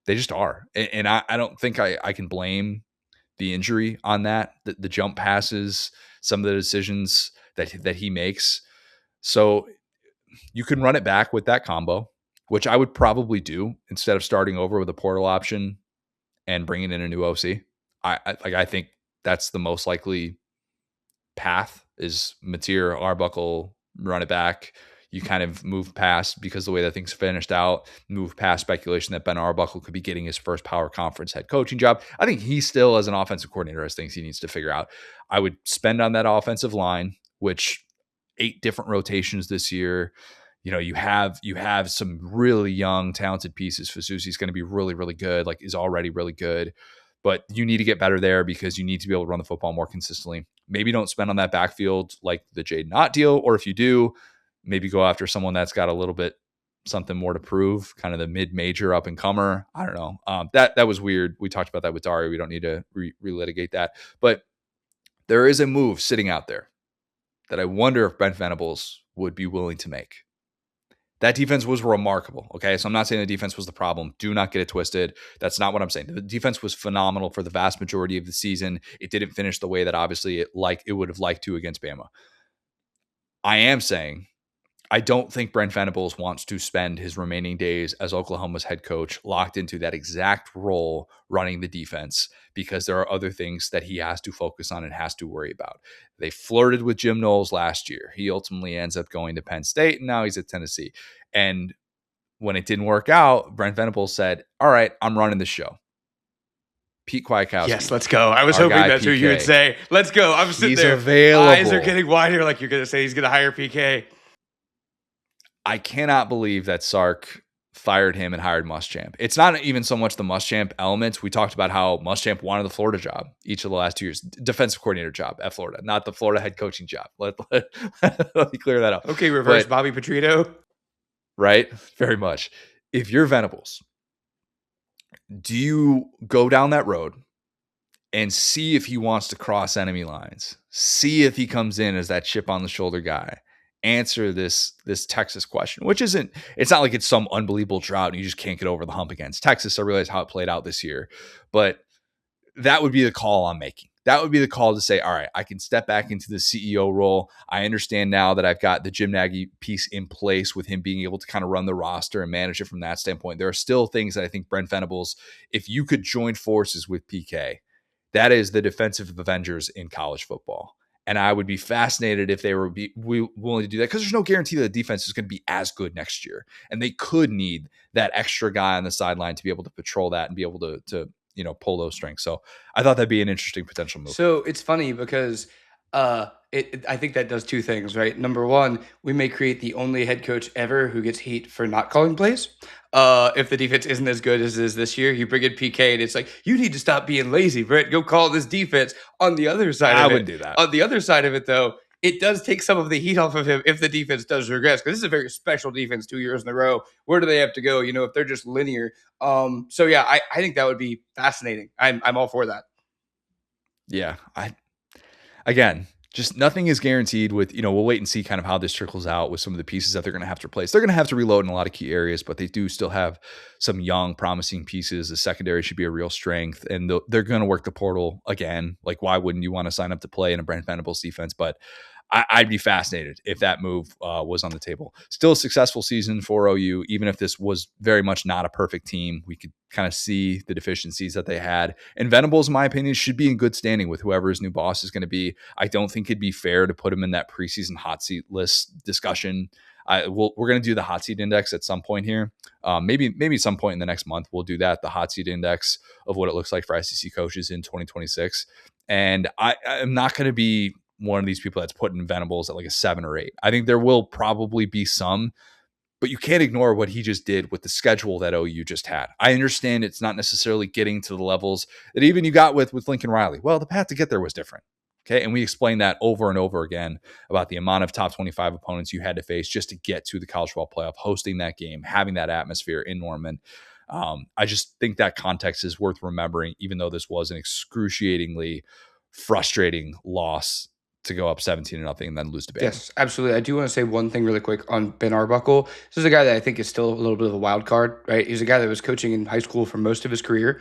They just are. And I don't think I can blame the injury on that. The jump passes, some of the decisions that he makes. So you can run it back with that combo, which I would probably do instead of starting over with a portal option and bringing in a new OC. I think that's the most likely path is Mateer, Arbuckle, run it back. You kind of move past, because the way that things finished out, move past speculation that Ben Arbuckle could be getting his first power conference head coaching job. I think he still, as an offensive coordinator, has things he needs to figure out. I would spend on that offensive line, which 8 different rotations this year. You have some really young, talented pieces. Fasusi's going to be really, really good, like is already really good. But you need to get better there because you need to be able to run the football more consistently. Maybe don't spend on that backfield like the Jaden Ott deal, or if you do, maybe go after someone that's got a little bit something more to prove, kind of the mid-major up-and-comer. I don't know. That was weird. We talked about that with Dario. We don't need to relitigate that. But there is a move sitting out there that I wonder if Brent Venables would be willing to make. That defense was remarkable, okay? So I'm not saying the defense was the problem. Do not get it twisted. That's not what I'm saying. The defense was phenomenal for the vast majority of the season. It didn't finish the way that obviously it would have liked to against Bama. I am saying I don't think Brent Venables wants to spend his remaining days as Oklahoma's head coach locked into that exact role running the defense, because there are other things that he has to focus on and has to worry about. They flirted with Jim Knowles last year. He ultimately ends up going to Penn State, and now he's at Tennessee. And when it didn't work out, Brent Venables said, all right, I'm running the show. Pete Kwiatkowski. Yes, let's go. I was hoping that's who you would say. Let's go. I'm sitting He's there. Available. Eyes are getting wider, like you're going to say he's going to hire PK. I cannot believe that Sark fired him and hired Muschamp. It's not even so much the Muschamp element. We talked about how Muschamp wanted the Florida job each of the last 2 years, defensive coordinator job at Florida, not the Florida head coaching job. Let me clear that up. Okay, reverse Bobby Petrino. Right? Very much. If you're Venables, do you go down that road and see if he wants to cross enemy lines? See if he comes in as that chip on the shoulder guy? Answer this Texas question, which it's not like it's some unbelievable drought and you just can't get over the hump against Texas. I realize how it played out this year, but that would be the call I'm making. That would be the call to say, all right, I can step back into the CEO role. I understand now that I've got the Jim Nagy piece in place with him being able to kind of run the roster and manage it from that standpoint. There are still things that I think Brent Venables, if you could join forces with PK, that is the defensive Avengers in college football. And I would be fascinated if they were willing to do that, because there's no guarantee that the defense is going to be as good next year. And they could need that extra guy on the sideline to be able to patrol that and be able to pull those strings. So I thought that'd be an interesting potential move. So it's funny because I think that does 2 things, right? Number one, we may create the only head coach ever who gets heat for not calling plays. If the defense isn't as good as it is this year, you bring in PK and it's like, you need to stop being lazy, Brett. Go call this defense. On the other side of it, I wouldn't do that. On the other side of it, though, it does take some of the heat off of him if the defense does regress, because this is a very special defense 2 years in a row. Where do they have to go? If they're just linear. So yeah, I think that would be fascinating. I'm all for that. Yeah. Again, just nothing is guaranteed with, we'll wait and see kind of how this trickles out with some of the pieces that they're going to have to replace. They're going to have to reload in a lot of key areas, but they do still have some young, promising pieces. The secondary should be a real strength, and they're going to work the portal again. Like, why wouldn't you want to sign up to play in a Brent Venables defense? But I'd be fascinated if that move was on the table. Still a successful season for OU, even if this was very much not a perfect team. We could kind of see the deficiencies that they had. And Venables, in my opinion, should be in good standing with whoever his new boss is going to be. I don't think it'd be fair to put him in that preseason hot seat list discussion. We're going to do the hot seat index at some point here. Maybe some point in the next month, we'll do that, the hot seat index of what it looks like for SEC coaches in 2026. And I'm not going to be one of these people that's putting Venables at like a 7 or 8. I think there will probably be some But you can't ignore what he just did with the schedule that OU just had. I understand it's not necessarily getting to the levels that even you got with Lincoln Riley. Well, the path to get there was different. Okay. And we explained that over and over again about the amount of top 25 opponents you had to face just to get to the college football playoff, hosting that game, having that atmosphere in Norman. I just think that context is worth remembering, even though this was an excruciatingly frustrating loss to go up 17-0 and then lose to Bama. Yes, absolutely. I do want to say one thing really quick on Ben Arbuckle. This is a guy that I think is still a little bit of a wild card, right? He's a guy that was coaching in high school for most of his career.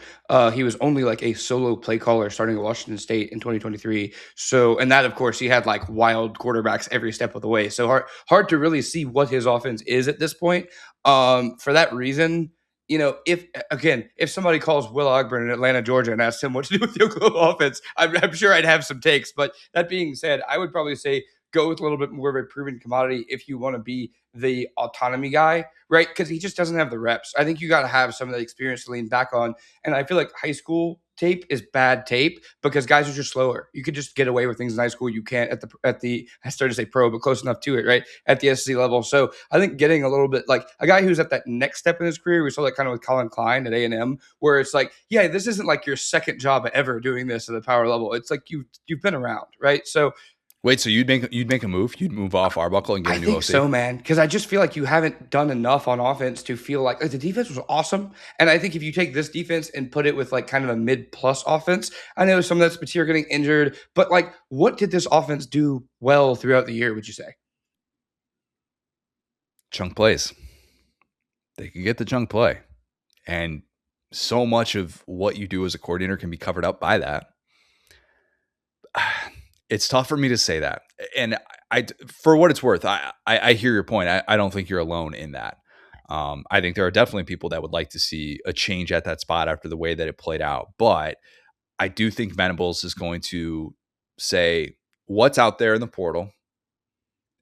He was only like a solo play caller starting at Washington State in 2023. So, and that, of course, he had like wild quarterbacks every step of the way. So hard to really see what his offense is at this point. For that reason, if somebody calls Will Ogburn in Atlanta, Georgia, and asks him what to do with the Oklahoma offense, I'm sure I'd have some takes. But that being said, I would probably say go with a little bit more of a proven commodity if you want to be the autonomy guy, right? Because he just doesn't have the reps. I think you got to have some of the experience to lean back on. And I feel like high school tape is bad tape because guys are just slower. You could just get away with things in high school you can't at the I started to say pro, but close enough to it, right? At the SEC level. So I think getting a little bit like a guy who's at that next step in his career, we saw that kind of with Colin Klein at A&M, where it's like, yeah, this isn't like your second job ever doing this at the power level. It's like you've been around, right? So wait, so you'd make a move? You'd move off Arbuckle and get a new OC? I think so, man, because I just feel like you haven't done enough on offense to feel like the defense was awesome. And I think if you take this defense and put it with like kind of a mid-plus offense, I know some of that's Mateer getting injured, but like what did this offense do well throughout the year, would you say? Chunk plays. They can get the chunk play. And so much of what you do as a coordinator can be covered up by that. It's tough for me to say that. And for what it's worth, I hear your point. I don't think you're alone in that. I think there are definitely people that would like to see a change at that spot after the way that it played out. But I do think Venables is going to say what's out there in the portal.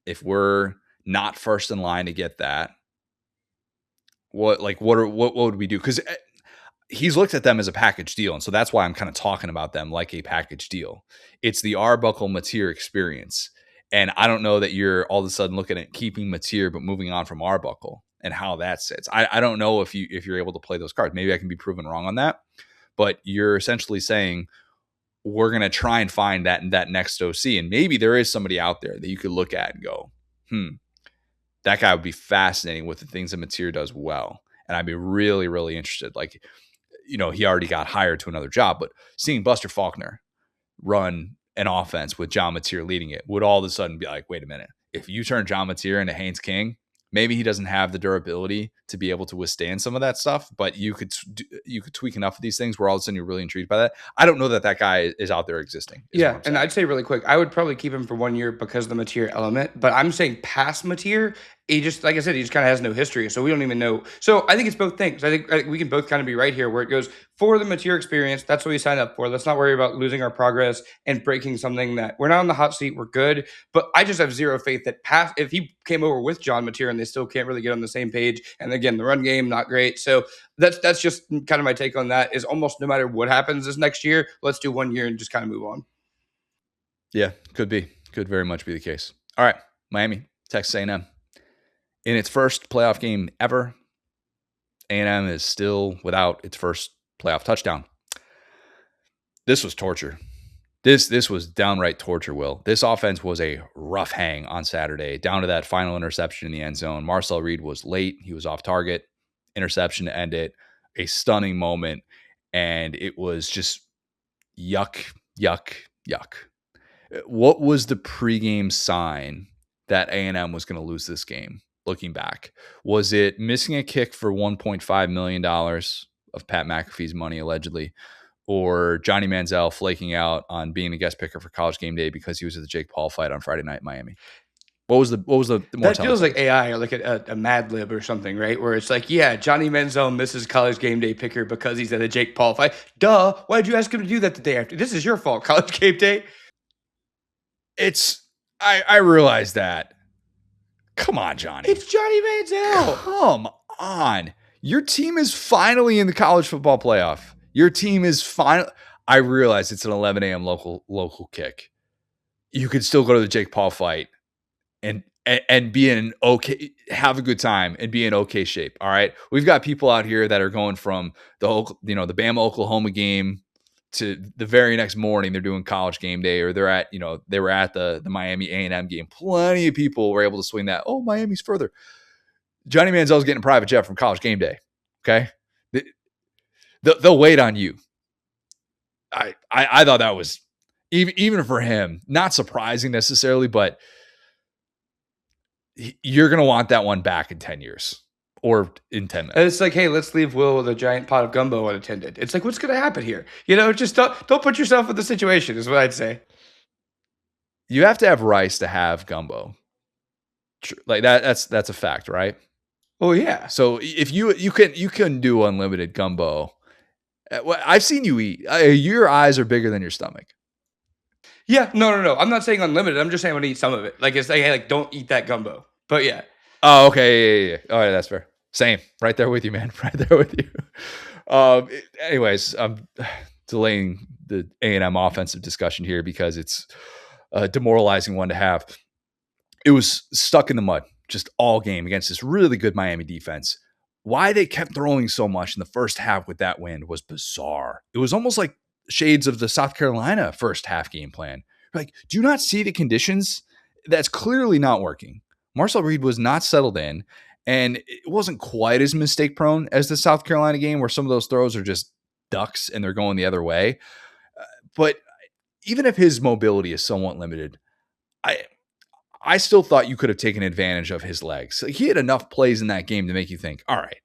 If we're not first in line to get that, what would we do? Because he's looked at them as a package deal. And so that's why I'm kind of talking about them like a package deal. It's the Arbuckle Mateer experience. And I don't know that you're all of a sudden looking at keeping Mateer, but moving on from Arbuckle and how that sits. I don't know if you're able to play those cards. Maybe I can be proven wrong on that. But you're essentially saying we're going to try and find that next OC. And maybe there is somebody out there that you could look at and go, that guy would be fascinating with the things that Mateer does well. And I'd be really, really interested. Like, he already got hired to another job, but seeing Buster Faulkner run an offense with John Mateer leading it would all of a sudden be like, wait a minute. If you turn John Mateer into Haynes King, maybe he doesn't have the durability to be able to withstand some of that stuff, but you could tweak enough of these things where all of a sudden you're really intrigued by that. I don't know that guy is out there existing. Yeah, and I'd say really quick, I would probably keep him for 1 year because of the Mateer element, but I'm saying past Mateer, he just, like I said, he just kind of has no history, so we don't even know. So I think it's both things. I think we can both kind of be right here where it goes, for the Mateer experience, that's what we signed up for. Let's not worry about losing our progress and breaking something that we're not on the hot seat, we're good. But I just have zero faith that if he came over with John Mateer and they still can't really get on the same page, and again, the run game, not great. So that's just kind of my take on that, is almost no matter what happens this next year, let's do 1 year and just kind of move on. Yeah, could very much be the case. All right, Miami, Texas A&M. In its first playoff game ever, A&M is still without its first playoff touchdown. This was torture. This was downright torture, Will. This offense was a rough hang on Saturday, down to that final interception in the end zone. Marcel Reed was late. He was off target. Interception to end it. A stunning moment. And it was just yuck, yuck, yuck. What was the pregame sign that A&M was going to lose this game, looking back? Was it missing a kick for $1.5 million of Pat McAfee's money, allegedly? Or Johnny Manziel flaking out on being a guest picker for College Game Day because he was at the Jake Paul fight on Friday night in Miami? What was the more that feels like AI or like a Mad Lib or something, right? Where it's like, yeah, Johnny Manziel misses College Game Day picker because he's at a Jake Paul fight. Duh. Why did you ask him to do that the day after? This is your fault, College Game Day. I realize that. Come on, Johnny. It's Johnny Manziel. Come on. Your team is finally in the college football playoff. Your team is finally. I realize it's an 11 a.m. local kick. You could still go to the Jake Paul fight and and be in okay, have a good time and be in okay shape. All right. We've got people out here that are going from the Bama Oklahoma game to the very next morning. They're doing college game day, or they're at, they were at the Miami A&M game. Plenty of people were able to swing that. Oh, Miami's further. Johnny Manziel's getting a private jet from college game day. Okay. They'll wait on you. I thought that was even for him, not surprising necessarily, but you're going to want that one back in 10 years or in 10 minutes. And it's like, hey, let's leave Will with a giant pot of gumbo unattended. It's like, what's going to happen here? Just don't put yourself in the situation is what I'd say. You have to have rice to have gumbo. Like that's a fact, right? Oh yeah. So if you can do unlimited gumbo, I've seen you eat. Your eyes are bigger than your stomach. Yeah, no. I'm not saying unlimited. I'm just saying I'm gonna eat some of it. Like it's like, hey, like don't eat that gumbo. But yeah. Oh, okay. Yeah. Oh, yeah, that's fair. Same. Right there with you, man. Right there with you. Anyways, I'm delaying the A&M offensive discussion here because it's a demoralizing one to have. It was stuck in the mud just all game against this really good Miami defense. Why they kept throwing so much in the first half with that wind was bizarre. It was almost like shades of the South Carolina first half game plan. Like, do you not see the conditions? That's clearly not working. Marcel Reed was not settled in, and it wasn't quite as mistake prone as the South Carolina game where some of those throws are just ducks and they're going the other way. But even if his mobility is somewhat limited, I still thought you could have taken advantage of his legs. He had enough plays in that game to make you think, all right,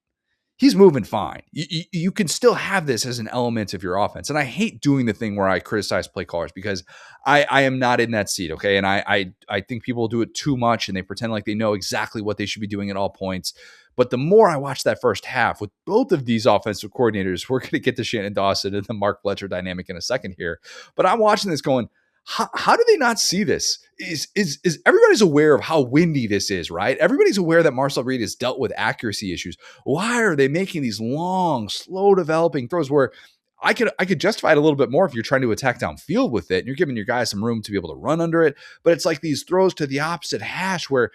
he's moving fine. You can still have this as an element of your offense. And I hate doing the thing where I criticize play callers because I am not in that seat, okay? And I think people do it too much and they pretend like they know exactly what they should be doing at all points. But the more I watch that first half with both of these offensive coordinators, we're going to get to Shannon Dawson and the Mark Fletcher dynamic in a second here. But I'm watching this going, how do they not see this? Is everybody's aware of how windy this is, right? Everybody's aware that Marcel Reed has dealt with accuracy issues. Why are they making these long, slow developing throws where I could justify it a little bit more if you're trying to attack downfield with it and you're giving your guys some room to be able to run under it. But it's like these throws to the opposite hash where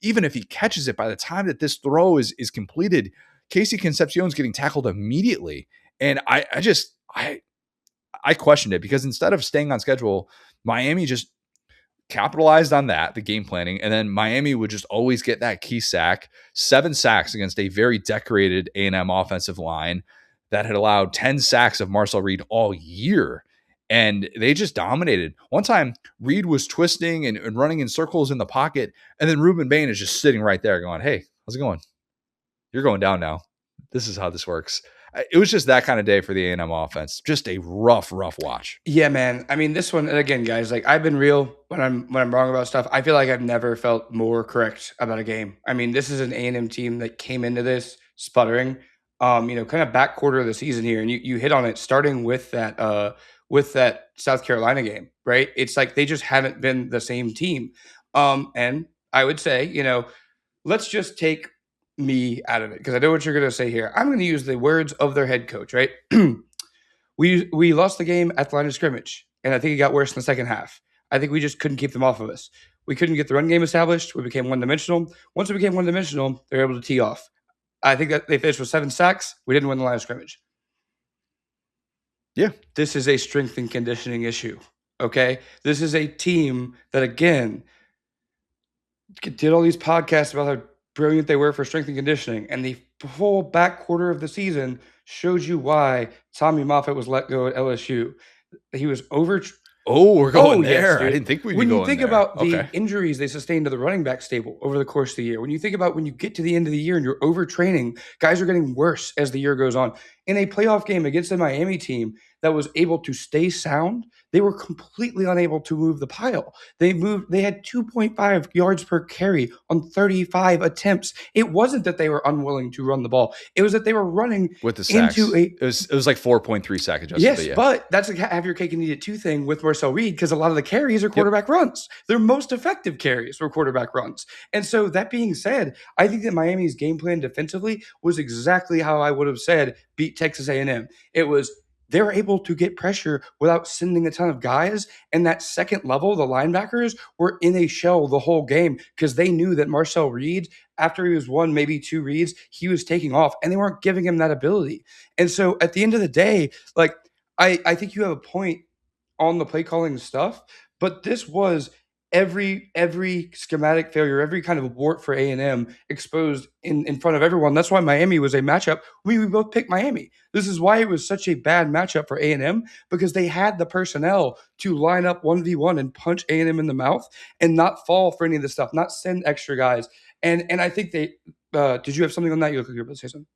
even if he catches it, by the time that this throw is completed, Casey Concepcion's getting tackled immediately. And I questioned it because instead of staying on schedule, Miami just capitalized on that, the game planning, and then Miami would just always get that key sack, 7 sacks against a very decorated A&M offensive line that had allowed 10 sacks of Marcel Reed all year. And they just dominated. One time, Reed was twisting and running in circles in the pocket, and then Ruben Bain is just sitting right there going, hey, how's it going? You're going down now. This is how this works. It was just that kind of day for the A&M offense. Just a rough watch. Yeah, man. I mean, this one, and again, guys, like I've been real when I'm wrong about stuff. I feel like I've never felt more correct about a game. I mean, this is an A&M team that came into this sputtering, kind of back quarter of the season here, and you hit on it, starting with that South Carolina game, right? It's like they just haven't been the same team. And I would say, let's just take me out of it because I know what you're going to say here. I'm going to use the words of their head coach, right? We lost the game at the line of scrimmage, and I think it got worse in the second half. I think we just couldn't keep them off of us. We couldn't get the run game established. We became one-dimensional. Once we became one-dimensional, they were able to tee off. I think that they finished with 7 sacks. We didn't win the line of scrimmage. Yeah. This is a strength and conditioning issue, okay? This is a team that, again, did all these podcasts about how brilliant they were for strength and conditioning, and the whole back quarter of the season showed you why Tommy Moffitt was let go at LSU. He was over. Oh, we're going there. Yes, I didn't think we'd be when going you think there. about the injuries they sustained to the running back stable over the course of the year, when you think about when you get to the end of the year and you're overtraining, guys are getting worse as the year goes on. In a playoff game against a Miami team that was able to stay sound, they were completely unable to move the pile. They had 2.5 yards per carry on 35 attempts. It wasn't that they were unwilling to run the ball. It was that they were running with the sacks. Into a. It was like 4.3 sack adjusted. Yes, but that's a have your cake and eat it too thing with Marcel Reed because a lot of the carries are quarterback runs. Their most effective carries were quarterback runs. And so that being said, I think that Miami's game plan defensively was exactly how I would have said beat Texas A&M. It was they're able to get pressure without sending a ton of guys. And that second level, the linebackers were in a shell the whole game because they knew that Marcel Reed, after he was one, maybe two reads, he was taking off and they weren't giving him that ability. And so at the end of the day, like, I think you have a point on the play calling stuff, but this was every schematic failure, every kind of wart for A&M exposed in front of everyone. That's why Miami was a matchup. We both picked Miami. This is why it was such a bad matchup for A&M, because they had the personnel to line up 1v1 and punch A&M in the mouth and not fall for any of this stuff, not send extra guys. And I think they did you have something on that? You look like you're about to say something.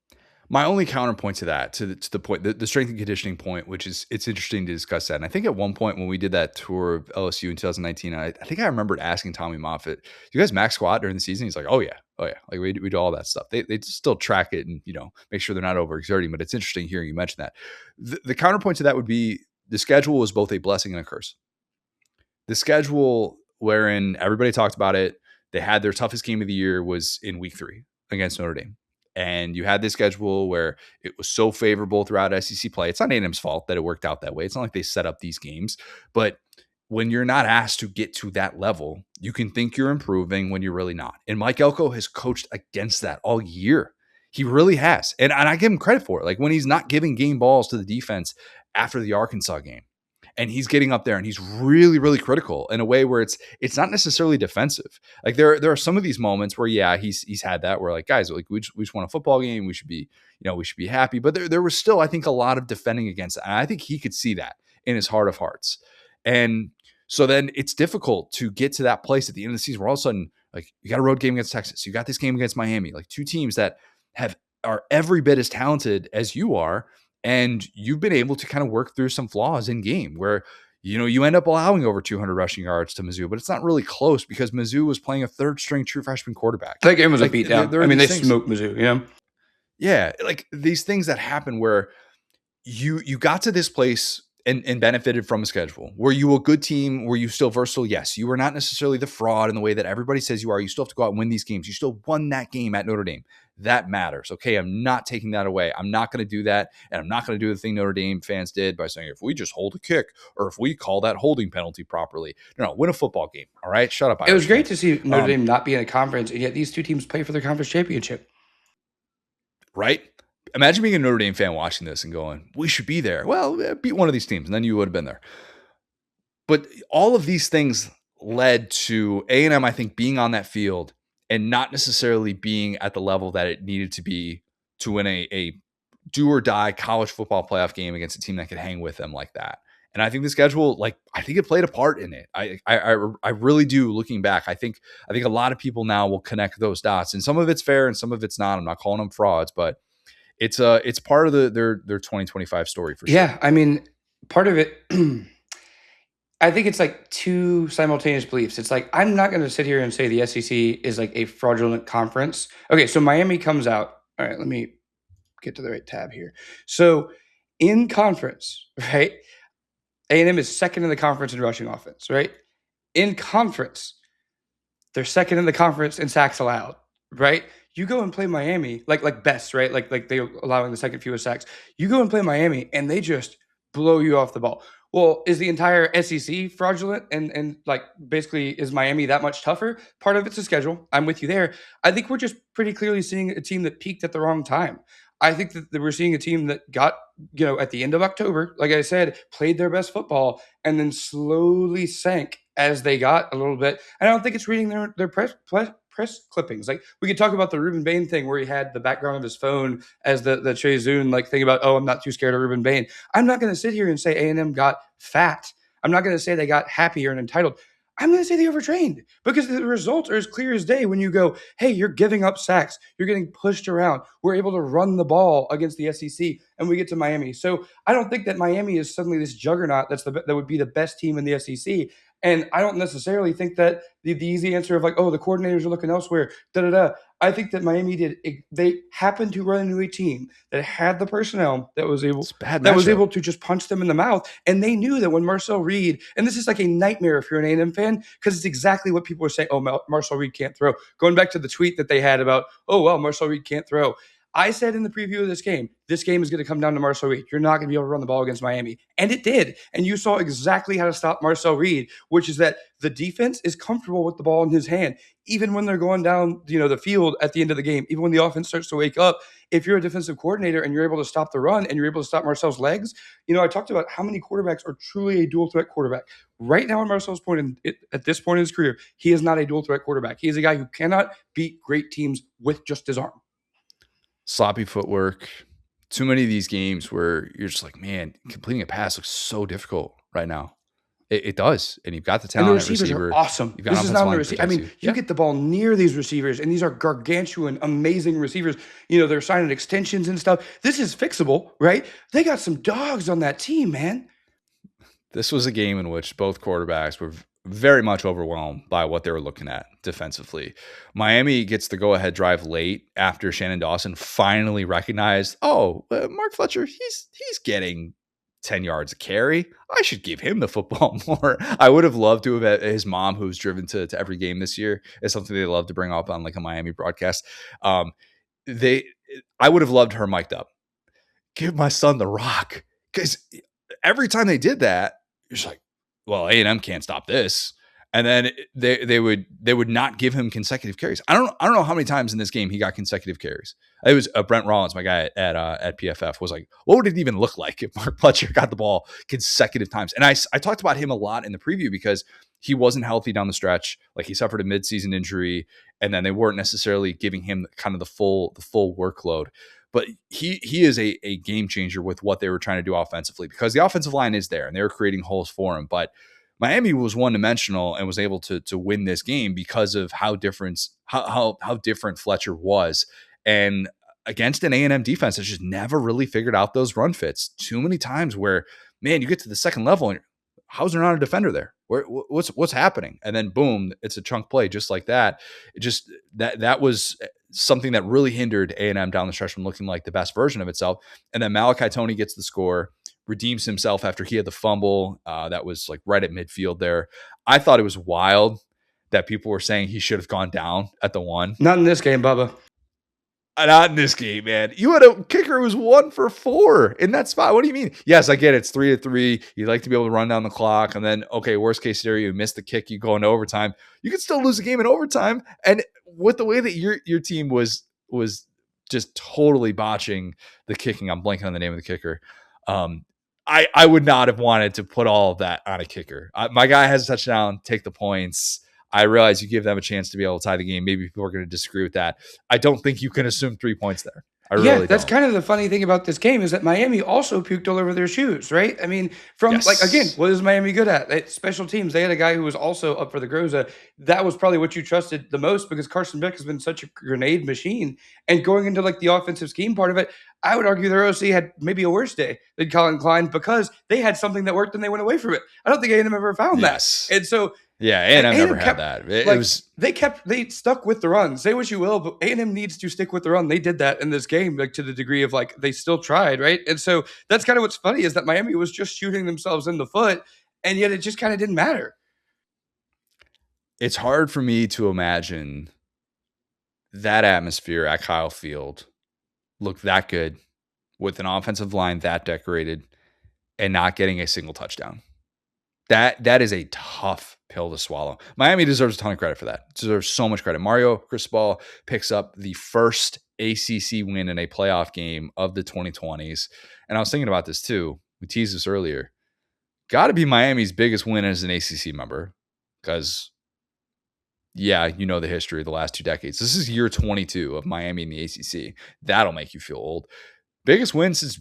My only counterpoint to that, to the point, the strength and conditioning point, which is it's interesting to discuss that. And I think at one point when we did that tour of LSU in 2019, I think I remembered asking Tommy Moffitt, "Do you guys max squat during the season?" He's like, "Oh yeah, oh yeah." Like we do all that stuff. They still track it and make sure they're not overexerting. But it's interesting hearing you mention that. The counterpoint to that would be the schedule was both a blessing and a curse. The schedule, wherein everybody talked about it, they had their toughest game of the year was in week 3 against Notre Dame. And you had this schedule where it was so favorable throughout SEC play. It's not A&M's fault that it worked out that way. It's not like they set up these games. But when you're not asked to get to that level, you can think you're improving when you're really not. And Mike Elko has coached against that all year. He really has. And I give him credit for it. Like when he's not giving game balls to the defense after the Arkansas game, and he's getting up there and he's really, really critical in a way where it's not necessarily defensive. Like there are some of these moments where, yeah, he's had that where like, guys, like we just won a football game. We should be happy. But there was still, I think, a lot of defending against it. And I think he could see that in his heart of hearts. And so then it's difficult to get to that place at the end of the season where all of a sudden, like, you got a road game against Texas. You got this game against Miami, like two teams that are every bit as talented as you are. And you've been able to kind of work through some flaws in game where, you end up allowing over 200 rushing yards to Mizzou, but it's not really close because Mizzou was playing a third string true freshman quarterback. That game was like, a beatdown. I mean, they smoked Mizzou, Yeah. Like these things that happen where you got to this place and benefited from a schedule. Were you a good team? Were you still versatile? Yes. You were not necessarily the fraud in the way that everybody says you are. You still have to go out and win these games. You still won that game at Notre Dame. That matters. Okay, I'm not taking that away. I'm not going to do that. And I'm not going to do the thing Notre Dame fans did by saying, if we just hold a kick or if we call that holding penalty properly. No, win a football game. All right, shut up. It was great to see Notre Dame not be in a conference, and yet these two teams play for their conference championship. Right? Imagine being a Notre Dame fan watching this and going, we should be there. Well, beat one of these teams, and then you would have been there. But all of these things led to A&M, I think, being on that field and not necessarily being at the level that it needed to be to win a do or die college football playoff game against a team that could hang with them like that. And I think the schedule, I think it played a part in it. I really do. Looking back, I think a lot of people now will connect those dots, and some of it's fair and some of it's not. I'm not calling them frauds, but it's part of their 2025 story for sure. Yeah, I mean, part of it. I think it's like two simultaneous beliefs. It's like, I'm not going to sit here and say the SEC is like a fraudulent conference. Okay, so Miami comes out. All right, let me get to the right tab here. So in conference, right, A&M is second in the conference in rushing offense, right? In conference, they're second in the conference in sacks allowed, right? You go and play Miami, like best, right? Like they're allowing the second fewest sacks. You go and play Miami, and they just blow you off the ball. Well, is the entire SEC fraudulent and like basically is Miami that much tougher? Part of it's a schedule. I'm with you there. I think we're just pretty clearly seeing a team that peaked at the wrong time. I think that we're seeing a team that got, at the end of October, like I said, played their best football and then slowly sank as they got a little bit. And I don't think it's reading their press clippings. Like we could talk about the Ruben Bain thing where he had the background of his phone as the Trey Zune like thing about, oh, I'm not too scared of Ruben Bain. I'm not going to sit here and say A&M got fat. I'm not going to say they got happier and entitled. I'm going to say they overtrained because the results are as clear as day when you go, hey, you're giving up sacks. You're getting pushed around. We're able to run the ball against the SEC, and we get to Miami. So I don't think that Miami is suddenly this juggernaut that would be the best team in the SEC. And I don't necessarily think that the easy answer of like, oh, the coordinators are looking elsewhere, da-da-da. I think that Miami they happened to run into a team that had the personnel that was able to just punch them in the mouth. And they knew that when Marcel Reed, and this is like a nightmare if you're an A&M fan, because it's exactly what people were saying, oh, Marcel Reed can't throw. Going back to the tweet that they had about, oh, well, Marcel Reed can't throw. I said in the preview of this game is going to come down to Marcel Reed. You're not going to be able to run the ball against Miami. And it did. And you saw exactly how to stop Marcel Reed, which is that the defense is comfortable with the ball in his hand, even when they're going down, the field at the end of the game, even when the offense starts to wake up. If you're a defensive coordinator and you're able to stop the run and you're able to stop Marcel's legs, I talked about how many quarterbacks are truly a dual threat quarterback. Right now, in Marcel's point, at this point in his career, he is not a dual threat quarterback. He is a guy who cannot beat great teams with just his arm. Sloppy footwork. Too many of these games where you're just like, man, completing a pass looks so difficult right now. It does. And you've got the talent And the at receivers receiver. are awesome. You've got This is not the receiver. I mean, you get the ball near these receivers, and these are gargantuan, amazing receivers. They're signing extensions and stuff. This is fixable, right? They got some dogs on that team, man. This was a game in which both quarterbacks were very much overwhelmed by what they were looking at defensively. Miami gets the go-ahead drive late after Shannon Dawson finally recognized, Mark Fletcher, he's getting 10 yards a carry. I should give him the football more. I would have loved to have his mom, who's driven to every game this year, is something they love to bring up on like a Miami broadcast. I would have loved her mic'd up. Give my son the rock. Because every time they did that, you're just like, well, A&M can't stop this. And then they would not give him consecutive carries. I don't know how many times in this game he got consecutive carries. It was Brent Rollins, my guy at PFF, was like, what would it even look like if Mark Fletcher got the ball consecutive times? And I talked about him a lot in the preview because he wasn't healthy down the stretch. Like, he suffered a midseason injury, and then they weren't necessarily giving him kind of the full workload. But he is a game changer with what they were trying to do offensively, because the offensive line is there and they were creating holes for him. But Miami was one-dimensional and was able to win this game because of how different Fletcher was. And against an A&M defense that's just never really figured out those run fits. Too many times where, man, you get to the second level and how's there not a defender there? What's happening? And then boom, it's a chunk play just like that. It just that was something that really hindered A&M down the stretch from looking like the best version of itself. And then Malachi Toney gets the score, redeems himself after he had the fumble that was like right at midfield there. I thought it was wild that people were saying he should have gone down at the 1. Not in this game, Bubba. Not in this game, man. You had a kicker who was 1 for 4 in that spot. What do you mean? Yes, I get it. It's 3-3. You'd like to be able to run down the clock. And then, okay, worst case scenario, you miss the kick, you go into overtime. You could still lose the game in overtime. And with the way that your team was just totally botching the kicking, I'm blanking on the name of the kicker. I would not have wanted to put all of that on a kicker. My guy has a touchdown, take the points. I realize you give them a chance to be able to tie the game. Maybe people are going to disagree with that. I don't think you can assume 3 points there. That's kind of the funny thing about this game is that Miami also puked all over their shoes, right? I mean, again, what is Miami good at? Special teams. They had a guy who was also up for the Groza. That was probably what you trusted the most because Carson Beck has been such a grenade machine. And going into like the offensive scheme part of it, I would argue their OC had maybe a worse day than Colin Klein because they had something that worked and they went away from it. I don't think A&M ever found that. And so yeah, A&M never had that. They stuck with the run. Say what you will, but A&M needs to stick with the run. They did that in this game, like to the degree of like they still tried, right? And so that's kind of what's funny is that Miami was just shooting themselves in the foot, and yet it just kind of didn't matter. It's hard for me to imagine that atmosphere at Kyle Field look that good with an offensive line that decorated and not getting a single touchdown. That is a tough pill to swallow. Miami deserves a ton of credit for that. Deserves so much credit. Mario Cristobal picks up the first ACC win in a playoff game of the 2020s. And I was thinking about this too. We teased this earlier. Got to be Miami's biggest win as an ACC member because, yeah, you know the history of the last 2 decades. This is year 22 of Miami in the ACC. That'll make you feel old. Biggest win since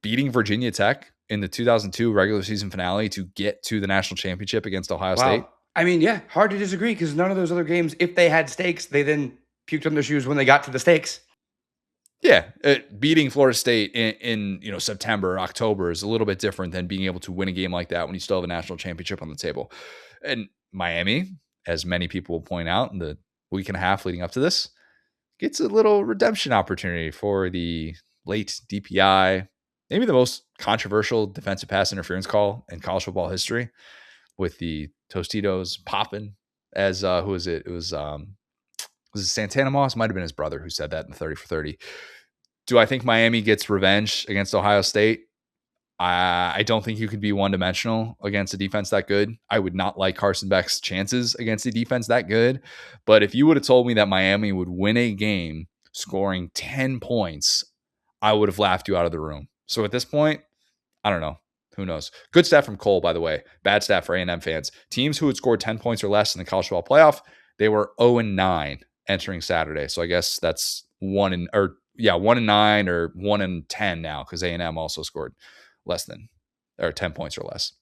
beating Virginia Tech in the 2002 regular season finale to get to the national championship against Ohio State. I mean, yeah, hard to disagree because none of those other games, if they had stakes, they then puked on their shoes when they got to the stakes. Yeah, beating Florida State in September, October is a little bit different than being able to win a game like that when you still have a national championship on the table. And Miami, as many people will point out in the week and a half leading up to this, gets a little redemption opportunity for the late DPI, maybe the most controversial defensive pass interference call in college football history, with the Tostitos popping as who was it? It was it Santana Moss? Might have been his brother who said that in the 30 for 30. Do I think Miami gets revenge against Ohio State? I don't think you could be one-dimensional against a defense that good. I would not like Carson Beck's chances against a defense that good. But if you would have told me that Miami would win a game scoring 10 points, I would have laughed you out of the room. So at this point, I don't know. Who knows? Good stat from Cole, by the way. Bad stat for A&M fans. Teams who had scored 10 points or less in the college football playoff, they were 0-9 entering Saturday. So I guess that's 1-9 or 1-10 now because A&M also scored less than or 10 points or less.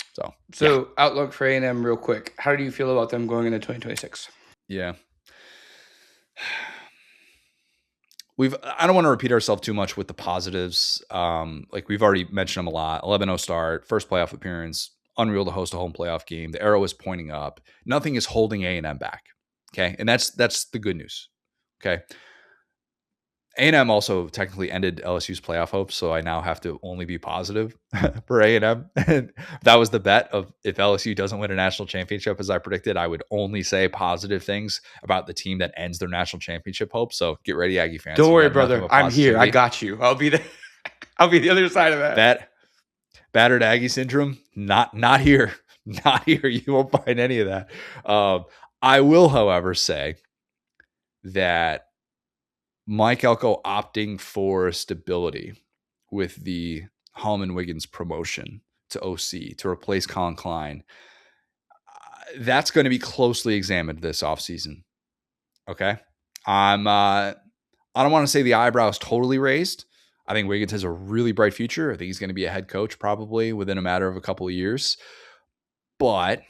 So outlook for A&M real quick. How do you feel about them going into 2026? Yeah. I don't want to repeat ourselves too much with the positives. Like we've already mentioned them a lot. 11-0 start, first playoff appearance, unreal to host a home playoff game. The arrow is pointing up. Nothing is holding A&M back. Okay. And that's the good news. Okay. A&M also technically ended LSU's playoff hopes, so I now have to only be positive for A&M. And that was the bet of if LSU doesn't win a national championship, as I predicted, I would only say positive things about the team that ends their national championship hopes. So get ready, Aggie fans. Don't worry, brother. I'm here. I got you. I'll be there. I'll be the other side of that. Battered Aggie syndrome, not here. Not here. You won't find any of that. I will, however, say that Mike Elko opting for stability with the Hallman Wiggins promotion to OC to replace Colin Klein, that's going to be closely examined this offseason. Okay. I don't want to say the eyebrow is totally raised. I think Wiggins has a really bright future. I think he's going to be a head coach probably within a matter of a couple of years. But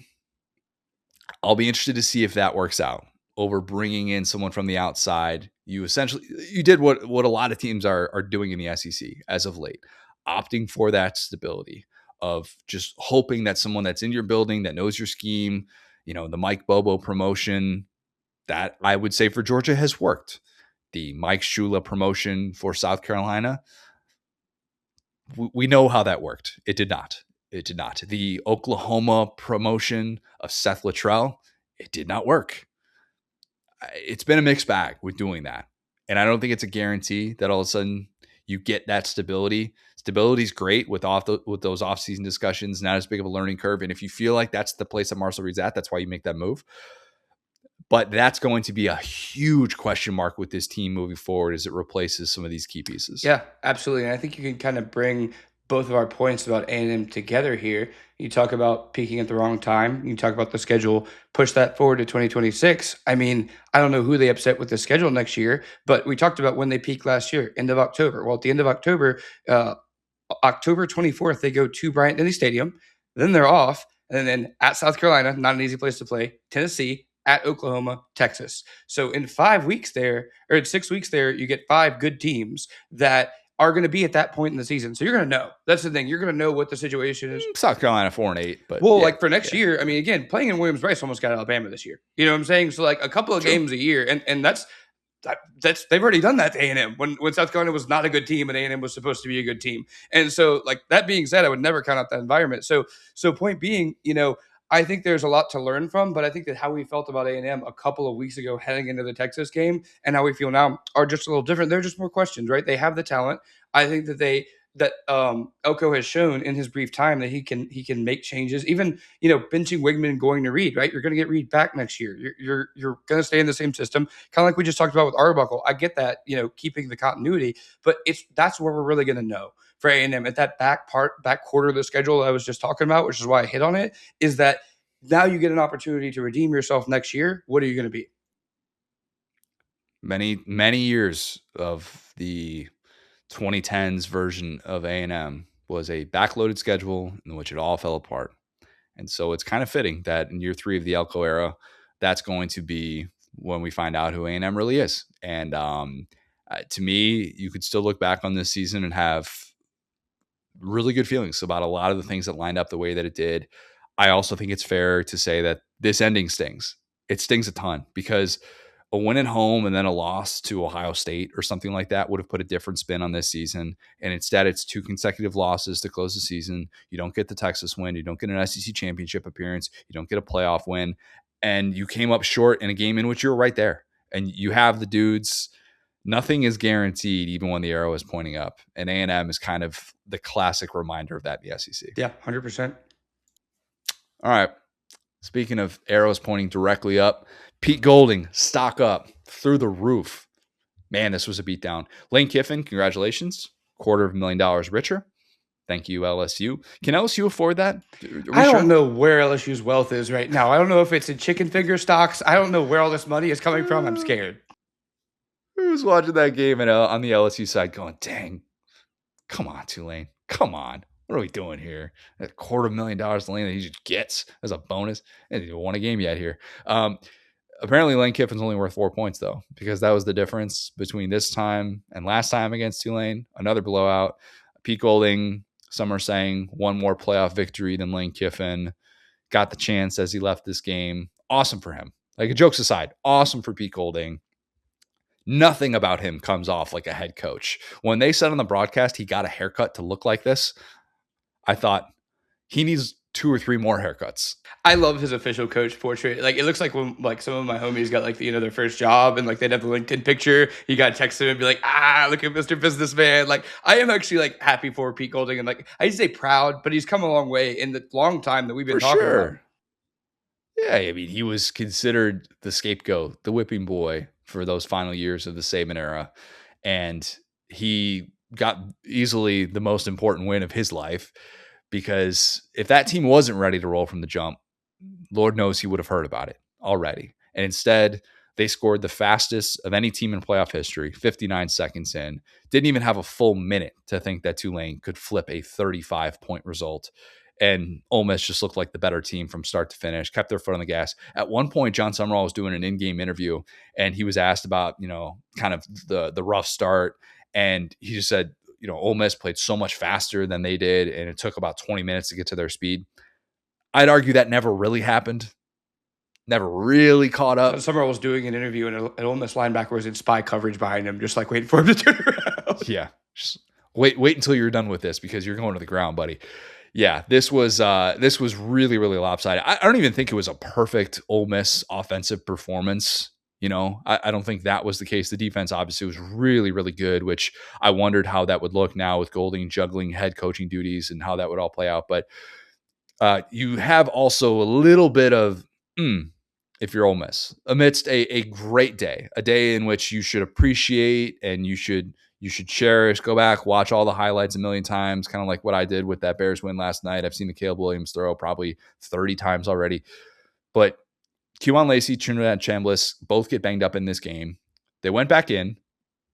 I'll be interested to see if that works out over bringing in someone from the outside. You did what a lot of teams are doing in the SEC as of late, opting for that stability of just hoping that someone that's in your building that knows your scheme, the Mike Bobo promotion that I would say for Georgia has worked. The Mike Shula promotion for South Carolina, we know how that worked. It did not. The Oklahoma promotion of Seth Luttrell, it did not work. It's been a mixed bag with doing that. And I don't think it's a guarantee that all of a sudden you get that stability. Stability is great with those off-season discussions, not as big of a learning curve. And if you feel like that's the place that Marcel Reed's at, that's why you make that move. But that's going to be a huge question mark with this team moving forward as it replaces some of these key pieces. Yeah, absolutely. And I think you can kind of bring both of our points about A&M together here. You talk about peaking at the wrong time. You talk about the schedule, push that forward to 2026. I mean, I don't know who they upset with the schedule next year, but we talked about when they peaked last year, end of October. Well, at the end of October, October 24th, they go to Bryant-Denny Stadium. Then they're off. And then at South Carolina, not an easy place to play, Tennessee, at Oklahoma, Texas. So in 5 weeks there, or in 6 weeks there, you get 5 good teams that are going to be at that point in the season. So you're going to know. That's the thing. You're going to know what the situation is. South Carolina 4-8, but like for next year, I mean, again, playing in Williams-Brice almost got Alabama this year. You know what I'm saying? So like a couple of games a year, and that's they've already done that to A&M when South Carolina was not a good team and A&M was supposed to be a good team. And so like that being said, I would never count out that environment. So point being, I think there's a lot to learn from, but I think that how we felt about A&M a couple of weeks ago heading into the Texas game and how we feel now are just a little different. They're just more questions, right? They have the talent. I think that Elko has shown in his brief time that he can make changes. Even benching Wigman going to Reed, right? You're going to get Reed back next year. You're going to stay in the same system, kind of like we just talked about with Arbuckle. I get that, keeping the continuity, but that's where we're really going to know for A&M at that back quarter of the schedule I was just talking about, which is why I hit on it. Is that now you get an opportunity to redeem yourself next year? What are you going to be? Many years of the 2010s version of A&M was a backloaded schedule in which it all fell apart. And so it's kind of fitting that in year 3 of the Elko era, that's going to be when we find out who A&M really is. And to me, you could still look back on this season and have really good feelings about a lot of the things that lined up the way that it did. I also think it's fair to say that this ending stings. It stings a ton because a win at home and then a loss to Ohio State or something like that would have put a different spin on this season. And instead, it's 2 consecutive losses to close the season. You don't get the Texas win. You don't get an SEC championship appearance. You don't get a playoff win. And you came up short in a game in which you were right there. And you have the dudes Nothing is guaranteed, even when the arrow is pointing up. And A&M is kind of the classic reminder of that in the SEC. Yeah, 100%. All right. Speaking of arrows pointing directly up, Pete Golding, stock up through the roof. Man, this was a beatdown. Lane Kiffin, congratulations. $250,000 richer. Thank you, LSU. Can LSU afford that? I don't know where LSU's wealth is right now. I don't know if it's in chicken finger stocks. I don't know where all this money is coming from. I'm scared. I was watching that game and on the LSU side going, dang, come on, Tulane. Come on. What are we doing here? $250,000 Lane that he just gets as a bonus. And he won a game yet here. Apparently, Lane Kiffin's only worth 4 points, though, because that was the difference between this time and last time against Tulane. Another blowout. Pete Golding, some are saying, one more playoff victory than Lane Kiffin. Got the chance as he left this game. Awesome for him. Like, jokes aside, awesome for Pete Golding. Nothing about him comes off like a head coach. When they said on the broadcast he got a haircut to look like this, I thought he needs 2 or 3 more haircuts. I love his official coach portrait. Like, it looks like when like some of my homies got like their first job and like they'd have the LinkedIn picture. You got to text him and be like, look at Mr. Businessman. Like, I am actually like happy for Pete Golding and like I say proud, but he's come a long way in the long time that we've been talking about. Yeah, I mean, he was considered the scapegoat, the whipping boy for those final years of the Saban era. And he got easily the most important win of his life, because if that team wasn't ready to roll from the jump, Lord knows he would have heard about it already. And instead, they scored the fastest of any team in playoff history, 59 seconds in. Didn't even have a full minute to think that Tulane could flip a 35-point result. And Ole Miss just looked like the better team from start to finish, kept their foot on the gas. At one point, John Summerall was doing an in-game interview, and he was asked about, kind of the rough start. And he just said, Ole Miss played so much faster than they did, and it took about 20 minutes to get to their speed. I'd argue that never really happened. Never really caught up. Summerall was doing an interview, and an Ole Miss linebacker was in spy coverage behind him, just like waiting for him to turn around. Yeah. Just wait until you're done with this, because you're going to the ground, buddy. Yeah, this was really, really lopsided. I don't even think it was a perfect Ole Miss offensive performance. I don't think that was the case. The defense obviously was really, really good, which I wondered how that would look now with Golding juggling head coaching duties and how that would all play out. But you have also a little bit of, if you're Ole Miss, amidst a great day, a day in which you should appreciate and you should cherish, go back, watch all the highlights a million times, kind of like what I did with that Bears win last night. I've seen the Caleb Williams throw probably 30 times already. But Kewan Lacey, Trinidad Chambliss both get banged up in this game. They went back in.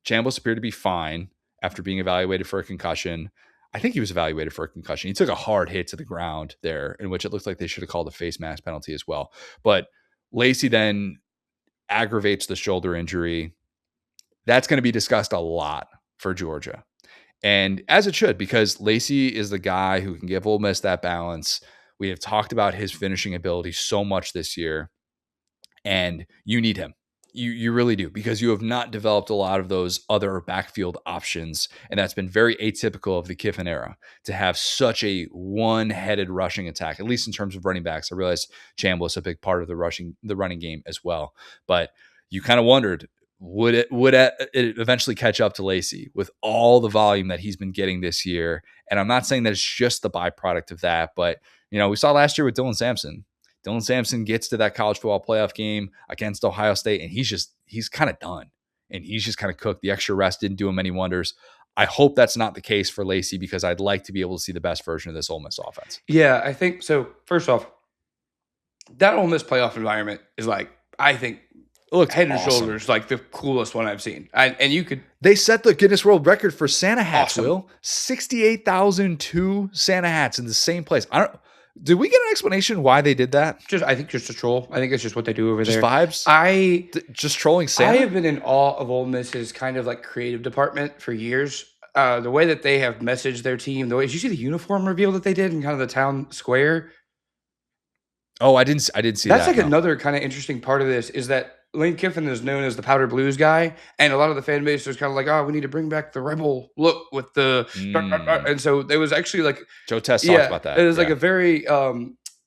Chambliss appeared to be fine after being evaluated for a concussion. I think he was evaluated for a concussion. He took a hard hit to the ground there, in which it looks like they should have called a face mask penalty as well. But Lacey then aggravates the shoulder injury. That's going to be discussed a lot for Georgia. And as it should, because Lacey is the guy who can give Ole Miss that balance. We have talked about his finishing ability so much this year, and you need him. You really do, because you have not developed a lot of those other backfield options. And that's been very atypical of the Kiffin era, to have such a one-headed rushing attack, at least in terms of running backs. I realize Chambliss a big part of the running game as well. But you kind of wondered, would it eventually catch up to Lacey with all the volume that he's been getting this year? And I'm not saying that it's just the byproduct of that, but we saw last year with Dylan Sampson. Dylan Sampson gets to that college football playoff game against Ohio State, and he's kind of done, and he's just kind of cooked. The extra rest didn't do him any wonders. I hope that's not the case for Lacey, because I'd like to be able to see the best version of this Ole Miss offense. Yeah, I think so. First off, that Ole Miss playoff environment is like, I think, head and shoulders like the coolest one I've seen. They set the Guinness World Record for Santa hats. Awesome. Will 68,002 Santa hats in the same place. Did we get an explanation why they did that? I think just a troll. I think it's just what they do over there. Just vibes? Just trolling Santa? I have been in awe of Ole Miss's kind of like creative department for years. The way that they have messaged their team. Did you see the uniform reveal that they did in kind of the town square? Oh, I didn't see that. That's like another kind of interesting part of this, is that Lane Kiffin is known as the powder blues guy, and a lot of the fan base was kind of like, we need to bring back the rebel look with the, and so it was actually like Joe Test talked about that. It was like a very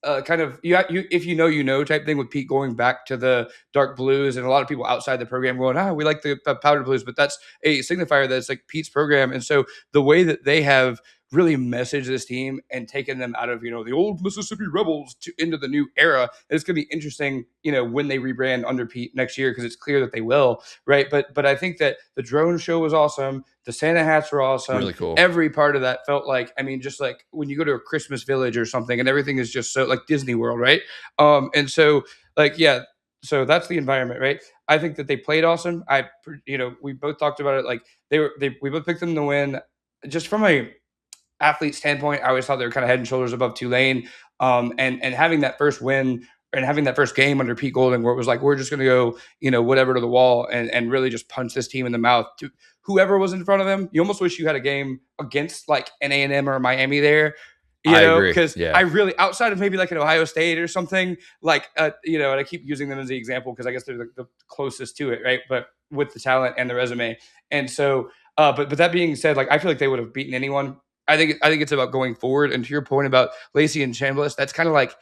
kind of you if you know type thing with Pete going back to the dark blues, and a lot of people outside the program going, we like the powder blues, but that's a signifier that it's like Pete's program. And so the way that they have really messaged this team and taken them out of the old Mississippi Rebels into the new era, it's going to be interesting when they rebrand under Pete next year, because it's clear that they will, right? But I think that the drone show was awesome, the Santa hats were awesome. Really cool. Every part of that felt like, I mean, just like when you go to a Christmas village or something and everything is just so like Disney World, right? And so like, yeah, so that's the environment, right? I think that they played awesome. We both talked about it. Like we both picked them to win. Just from a athlete standpoint, I always thought they were kind of head and shoulders above Tulane. And having that first win and having that first game under Pete Golding, where it was like, we're just going to go, whatever to the wall and really just punch this team in the mouth. To whoever was in front of them, you almost wish you had a game against like an A&M or Miami there. I agree. Because Yeah. I really, outside of maybe like an Ohio State or something, like, and I keep using them as the example because I guess they're the closest to it, right? But with the talent and the resume. And so, but that being said, like, I feel like they would have beaten anyone. I think it's about going forward. And to your point about Lacey and Chambliss, that's kind of like,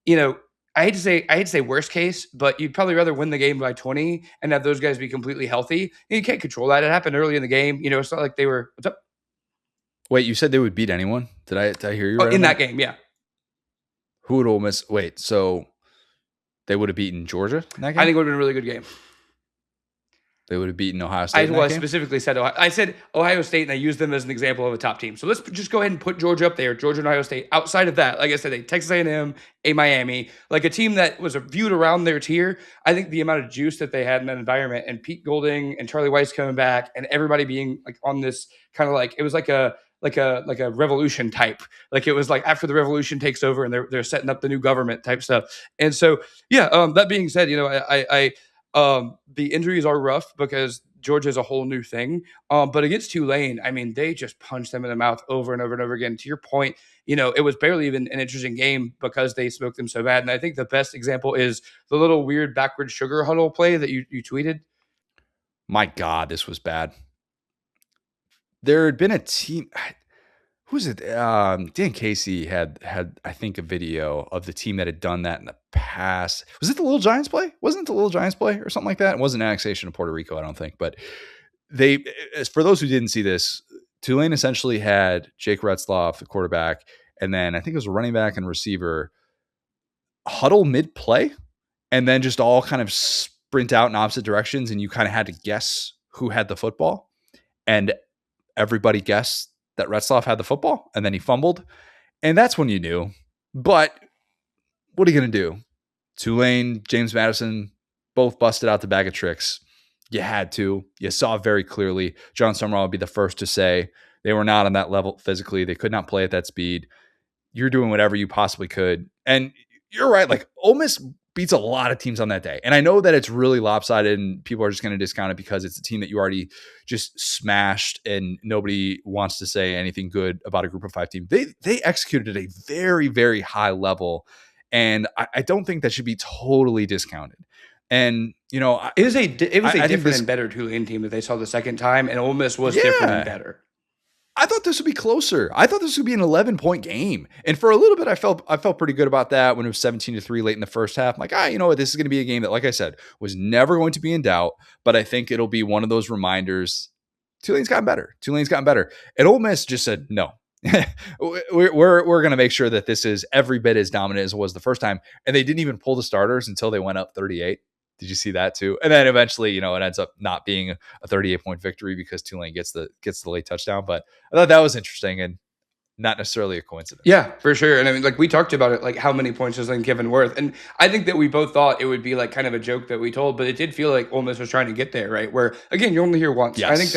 I hate to say worst case, but you'd probably rather win the game by 20 and have those guys be completely healthy. And you can't control that. It happened early in the game. It's not like they were. What's up? Wait, you said they would beat anyone? Did I hear you right? In that game, yeah. Who would Ole Miss? Wait, so they would have beaten Georgia in that game? I think it would have been a really good game. They would have beaten Ohio State. I specifically said I said Ohio State, and I used them as an example of a top team. So let's just go ahead and put Georgia up there, Georgia and Ohio State. Outside of that, like I said, Texas A&M, a Miami, like a team that was viewed around their tier. I think the amount of juice that they had in that environment, and Pete Golding and Charlie Weiss coming back, and everybody being like on this kind of like, it was like a revolution type. Like it was like after the revolution takes over and they're setting up the new government type stuff. And so yeah, that being said, the injuries are rough because Georgia is a whole new thing. But against Tulane, I mean, they just punched them in the mouth over and over and over again. To your point, it was barely even an interesting game because they smoked them so bad. And I think the best example is the little weird backward sugar huddle play that you tweeted. My God, this was bad. There had been a team. Who's it? Dan Casey had I think a video of the team that had done that in the past. Was it the Little Giants play? Wasn't it the Little Giants play or something like that? It wasn't annexation of Puerto Rico, I don't think. But they, for those who didn't see this, Tulane essentially had Jake Retzloff, the quarterback, and then I think it was a running back and receiver huddle mid play, and then just all kind of sprint out in opposite directions, and you kind of had to guess who had the football, and everybody guessed that Retzloff had the football, and then he fumbled. And that's when you knew. But what are you going to do? Tulane, James Madison, both busted out the bag of tricks. You had to. You saw very clearly. John Summerall would be the first to say they were not on that level physically. They could not play at that speed. You're doing whatever you possibly could. And you're right. Like, Ole Miss beats a lot of teams on that day. And I know that it's really lopsided and people are just going to discount it because it's a team that you already just smashed and nobody wants to say anything good about a group of 5 team. They executed at a very, very high level. And I don't think that should be totally discounted. And, it was a different and better Tulane team that they saw the second time, and Ole Miss was different and better. I thought this would be closer. I thought this would be an 11-point game. And for a little bit, I felt pretty good about that when it was 17-3 late in the first half. I'm like, you know what? This is going to be a game that, like I said, was never going to be in doubt. But I think it'll be one of those reminders. Tulane's gotten better. And Ole Miss just said, no. we're going to make sure that this is every bit as dominant as it was the first time. And they didn't even pull the starters until they went up 38. Did you see that too? And then eventually, it ends up not being a 38-point victory because Tulane gets the late touchdown. But I thought that was interesting and not necessarily a coincidence. Yeah, for sure. And I mean, like we talked about it, like how many points is Lane Kiffin worth? And I think that we both thought it would be like kind of a joke that we told, but it did feel like Ole Miss was trying to get there, right? Where again, you're only here once. Yes. I think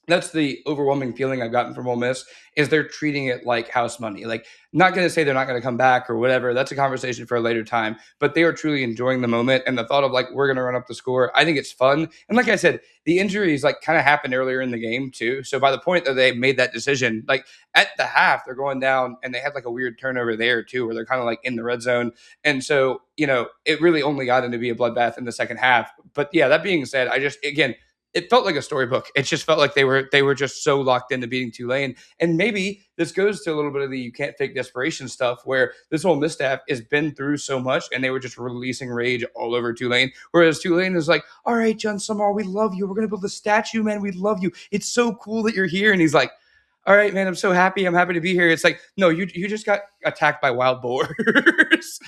that's the overwhelming feeling I've gotten from Ole Miss is they're treating it like house money. Like, not going to say they're not going to come back or whatever. That's a conversation for a later time. But they are truly enjoying the moment. And the thought of like, we're going to run up the score, I think it's fun. And like I said, the injuries like kind of happened earlier in the game too. So by the point that they made that decision, like at the half, they're going down and they had like a weird turnover there too, where they're kind of like in the red zone. And so, it really only got into be a bloodbath in the second half. But yeah, that being said, again, it felt like a storybook. It just felt like they were just so locked into beating Tulane. And maybe this goes to a little bit of the you can't fake desperation stuff where this whole Miss staff has been through so much and they were just releasing rage all over Tulane. Whereas Tulane is like, all right, John Summer, we love you. We're going to build a statue, man. We love you. It's so cool that you're here. And he's like, all right, man, I'm so happy. I'm happy to be here. It's like, no, you just got attacked by wild boars.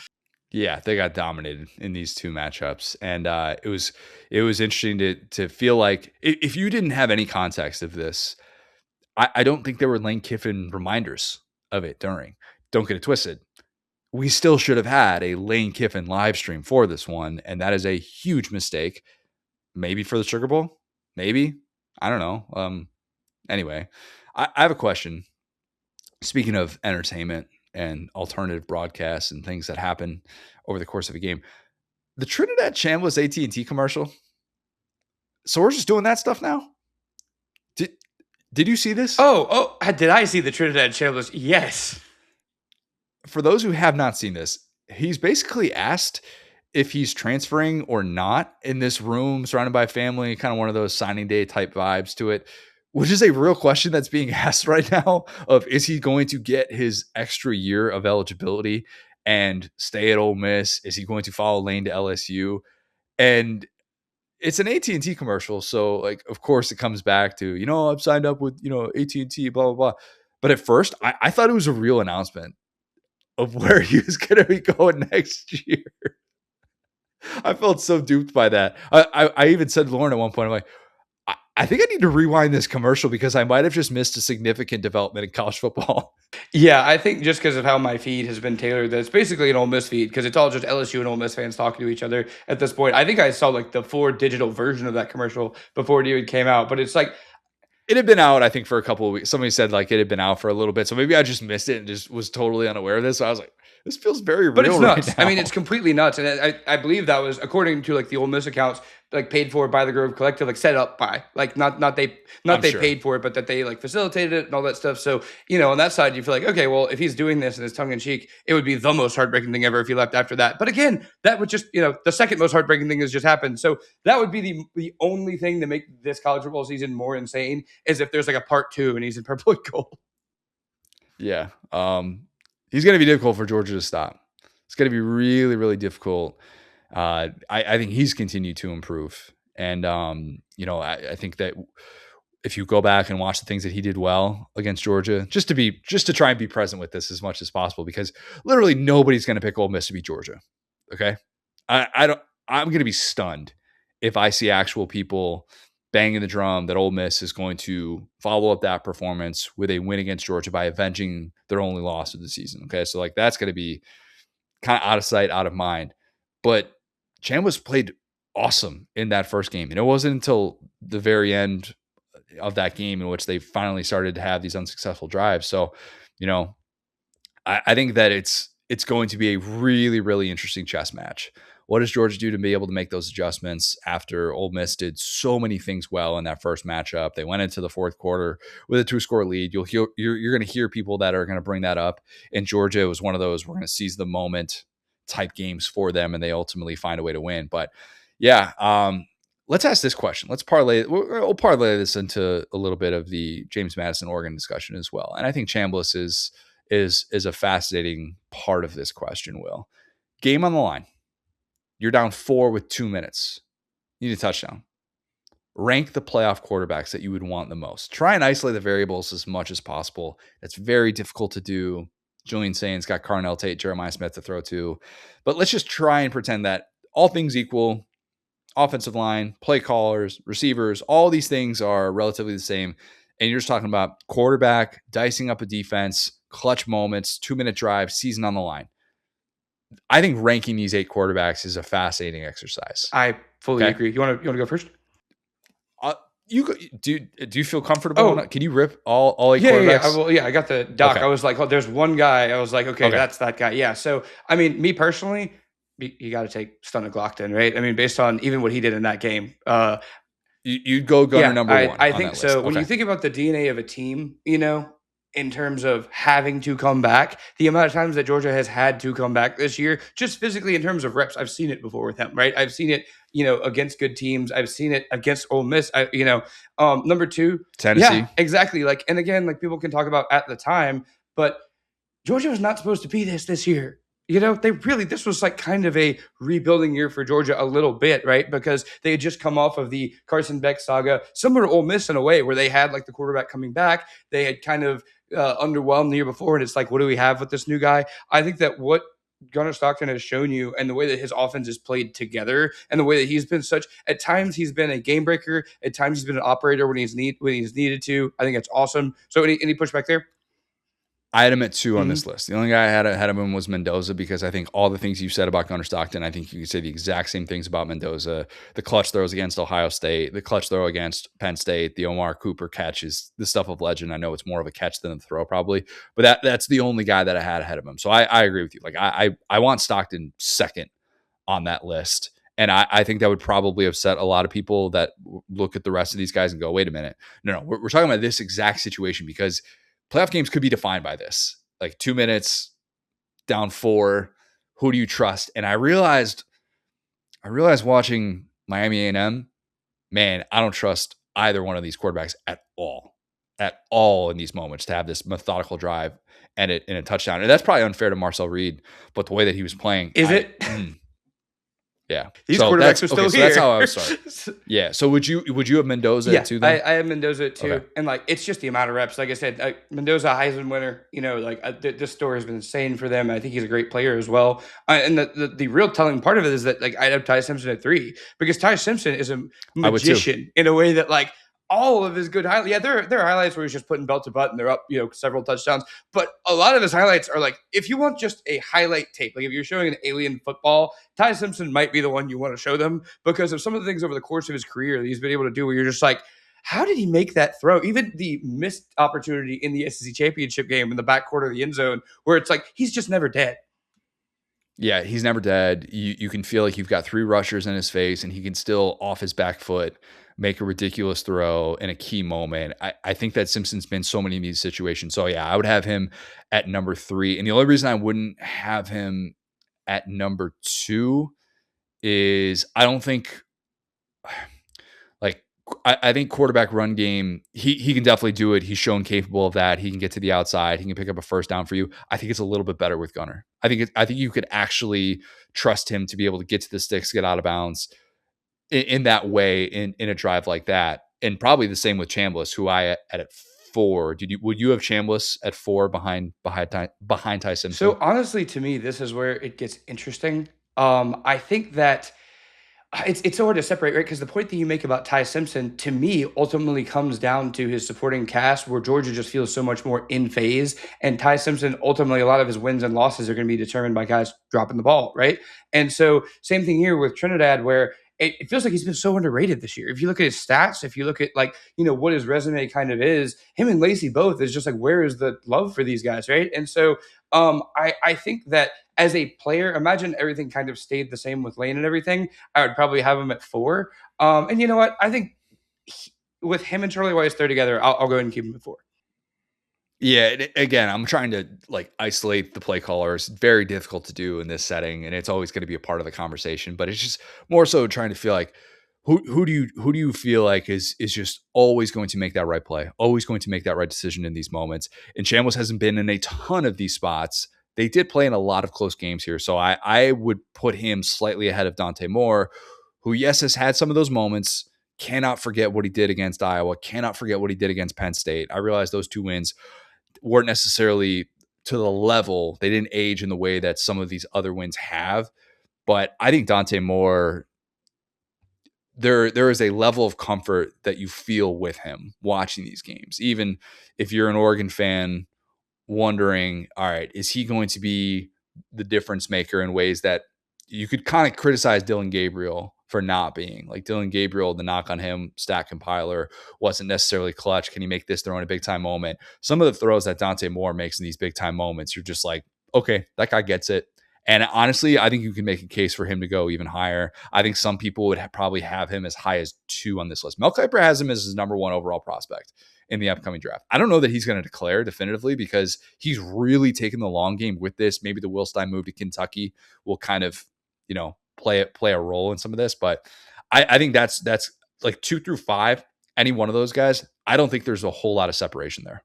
Yeah, they got dominated in these two matchups, and it was interesting to feel like if you didn't have any context of this, I don't think there were Lane Kiffin reminders of it during. Don't get it twisted. We still should have had a Lane Kiffin live stream for this one, and that is a huge mistake. Maybe for the Sugar Bowl, maybe, I don't know. Anyway, I have a question. Speaking of entertainment and alternative broadcasts and things that happen over the course of a game, the Trinidad Chambliss AT&T commercial. So we're just doing that stuff now. Did you see this? Oh, did I see the Trinidad Chambliss? Yes. For those who have not seen this, he's basically asked if he's transferring or not in this room surrounded by family, kind of one of those signing day type vibes to it, which is a real question that's being asked right now of is he going to get his extra year of eligibility and stay at Ole Miss? Is he going to follow Lane to LSU? And it's an AT&T commercial. So like, of course it comes back to, I've signed up with, AT&T, blah, blah, blah. But at first I thought it was a real announcement of where he was going to be going next year. I felt so duped by that. I even said to Lauren at one point, I'm like, I think I need to rewind this commercial because I might have just missed a significant development in college football. Yeah, I think just because of how my feed has been tailored, that it's basically an Ole Miss feed because it's all just LSU and Ole Miss fans talking to each other at this point. I think I saw like the 4 digital version of that commercial before it even came out, but it's like it had been out, I think, for a couple of weeks. Somebody said like it had been out for a little bit, so maybe I just missed it and just was totally unaware of this. So I was like, this feels very but real it's nuts. right now. I mean, it's completely nuts, and I believe that was according to like the Ole Miss accounts, like paid for by the Grove Collective, like set up by like not they Sure. paid for it, but that they like facilitated it and all that stuff. So on that side, you feel like okay, well, if he's doing this and it's tongue in cheek, it would be the most heartbreaking thing ever if he left after that. But again, that would just the second most heartbreaking thing has just happened. So that would be the only thing to make this college football season more insane is if there's like a part 2 and he's in purple and gold. Yeah, he's going to be difficult for Georgia to stop. It's going to be really, really difficult. I think he's continued to improve. And, I think that if you go back and watch the things that he did well against Georgia, just to try and be present with this as much as possible, because literally nobody's going to pick Ole Miss to beat Georgia. Okay. I'm going to be stunned if I see actual people banging the drum that Ole Miss is going to follow up that performance with a win against Georgia by avenging their only loss of the season. Okay. So like, that's going to be kind of out of sight, out of mind. But Chambliss played awesome in that first game. And it wasn't until the very end of that game in which they finally started to have these unsuccessful drives. So, I think that it's going to be a really, really interesting chess match. What does Georgia do to be able to make those adjustments after Ole Miss did so many things well in that first matchup? They went into the fourth quarter with a 2-score lead. You're going to hear people that are going to bring that up. And Georgia was one of those we're going to seize the moment type games for them, and they ultimately find a way to win. But yeah, let's ask this question. We'll parlay this into a little bit of the James Madison, Oregon discussion as well. And I think Chambliss is a fascinating part of this question. Will, game on the line. You're down 4 with 2 minutes. You need a touchdown. Rank the playoff quarterbacks that you would want the most. Try and isolate the variables as much as possible. It's very difficult to do. Julian Sainz got Carnell Tate, Jeremiah Smith to throw to. But let's just try and pretend that all things equal, offensive line, play callers, receivers, all these things are relatively the same. And you're just talking about quarterback, dicing up a defense, clutch moments, 2-minute drive, season on the line. I think ranking these 8 quarterbacks is a fascinating exercise. I fully agree. You want to go first? Do you feel comfortable? Can you rip all 8 quarterbacks? Yeah, I got the doc. Okay. I was like, there's one guy. I was like, okay, that's that guy. Yeah. So, I mean, me personally, you got to take Stunna Glockton, right? I mean, based on even what he did in that game. You'd go gunner number 1. I think so. When you think about the DNA of a team, in terms of having to come back, the amount of times that Georgia has had to come back this year, just physically in terms of reps, I've seen it before with him, right? I've seen it against good teams. I've seen it against Ole Miss. Number two, yeah, Tennessee. exactly. Like, and again, like people can talk about at the time, but Georgia was not supposed to be this year. This was like kind of a rebuilding year for Georgia a little bit, right? Because they had just come off of the Carson Beck saga, similar to Ole Miss in a way, where they had like the quarterback coming back. They had kind of underwhelmed the year before, and it's like, what do we have with this new guy? I think that what Gunnar Stockton has shown you, and the way that his offense is played together, and the way that he's been at times he's been a game breaker, at times he's been an operator when he's needed to. I think that's awesome. So any pushback there? I had him at 2 on Mm-hmm. this list. The only guy I had ahead of him was Mendoza because I think all the things you said about Gunnar Stockton, I think you could say the exact same things about Mendoza. The clutch throws against Ohio State, the clutch throw against Penn State, the Omar Cooper catch is the stuff of legend. I know it's more of a catch than a throw probably, but that's the only guy that I had ahead of him. So I agree with you. Like I want Stockton second on that list. And I think that would probably upset a lot of people that look at the rest of these guys and go, wait a minute. No, we're talking about this exact situation because playoff games could be defined by this. Like 2 minutes, down 4, who do you trust? And I realized watching Miami A&M, man, I don't trust either one of these quarterbacks at all in these moments to have this methodical drive and it in a touchdown. And that's probably unfair to Marcel Reed, but the way that he was playing, Is it? Yeah. These So quarterbacks are still okay, here. so that's how I would start. Yeah. So would you have Mendoza Yeah, at 2 then? I have Mendoza at 2, Okay. and like it's just the amount of reps. Like I said, Mendoza Heisman winner. This story has been insane for them. I think he's a great player as well. And the real telling part of it is that like I have Ty Simpson at 3 because Ty Simpson is a I would too. magician in a way that like all of his good highlights. Yeah, there are highlights where he's just putting belt to butt and they're up, several touchdowns. But a lot of his highlights are like, if you want just a highlight tape, like if you're showing an alien football, Ty Simpson might be the one you want to show them because of some of the things over the course of his career that he's been able to do where you're just like, how did he make that throw? Even the missed opportunity in the SEC championship game in the back quarter of the end zone, where it's like he's just never dead. Yeah, he's never dead. You can feel like you've got 3 rushers in his face and he can still off his back foot make a ridiculous throw in a key moment. I think that Simpson's been so many of these situations. So yeah, I would have him at number 3. And the only reason I wouldn't have him at number 2 is I don't think like I think quarterback run game, he can definitely do it. He's shown capable of that. He can get to the outside. He can pick up a first down for you. I think it's a little bit better with Gunner. I think you could actually trust him to be able to get to the sticks, get out of bounds in that way in a drive like that. And probably the same with Chambliss, who I had at 4. Would you have Chambliss at 4 behind Ty Simpson? So honestly, to me, this is where it gets interesting. I think that it's so hard to separate, right? Because the point that you make about Ty Simpson, to me, ultimately comes down to his supporting cast, where Georgia just feels so much more in phase. And Ty Simpson, ultimately, a lot of his wins and losses are going to be determined by guys dropping the ball, right? And so, same thing here with Trinidad, where it feels like he's been so underrated this year. If you look at his stats, if you look at what his resume kind of is, him and Lacey both is just like, where is the love for these guys, right? And so, I think that as a player, imagine everything kind of stayed the same with Lane and everything. I would probably have him at 4. And you know what? I think with him and Charlie Weiss, they're together. I'll go ahead and keep him at 4. Yeah, again, I'm trying to like isolate the play callers. Very difficult to do in this setting, and it's always going to be a part of the conversation. But it's just more so trying to feel like who do you feel like is just always going to make that right play, always going to make that right decision in these moments. And Chambliss hasn't been in a ton of these spots. They did play in a lot of close games here, so I would put him slightly ahead of Dante Moore, who yes has had some of those moments. Cannot forget what he did against Iowa. Cannot forget what he did against Penn State. I realize those 2 wins weren't necessarily to the level. They didn't age in the way that some of these other wins have. But I think Dante Moore, there is a level of comfort that you feel with him watching these games. Even if you're an Oregon fan wondering, all right, is he going to be the difference maker in ways that you could kind of criticize Dylan Gabriel for not being. Like Dylan Gabriel, the knock on him, stat compiler, wasn't necessarily clutch. Can he make this throw in a big time moment? Some of the throws that Dante Moore makes in these big time moments, you're just like, okay, that guy gets it. And honestly, I think you can make a case for him to go even higher. I think some people would probably have him as high as 2 on this list. Mel Kiper has him as his number 1 overall prospect in the upcoming draft. I don't know that he's going to declare definitively because he's really taken the long game with this. Maybe the Will Stein move to Kentucky will kind of, play a role in some of this. But I think that's like 2 through 5. Any one of those guys, I don't think there's a whole lot of separation there.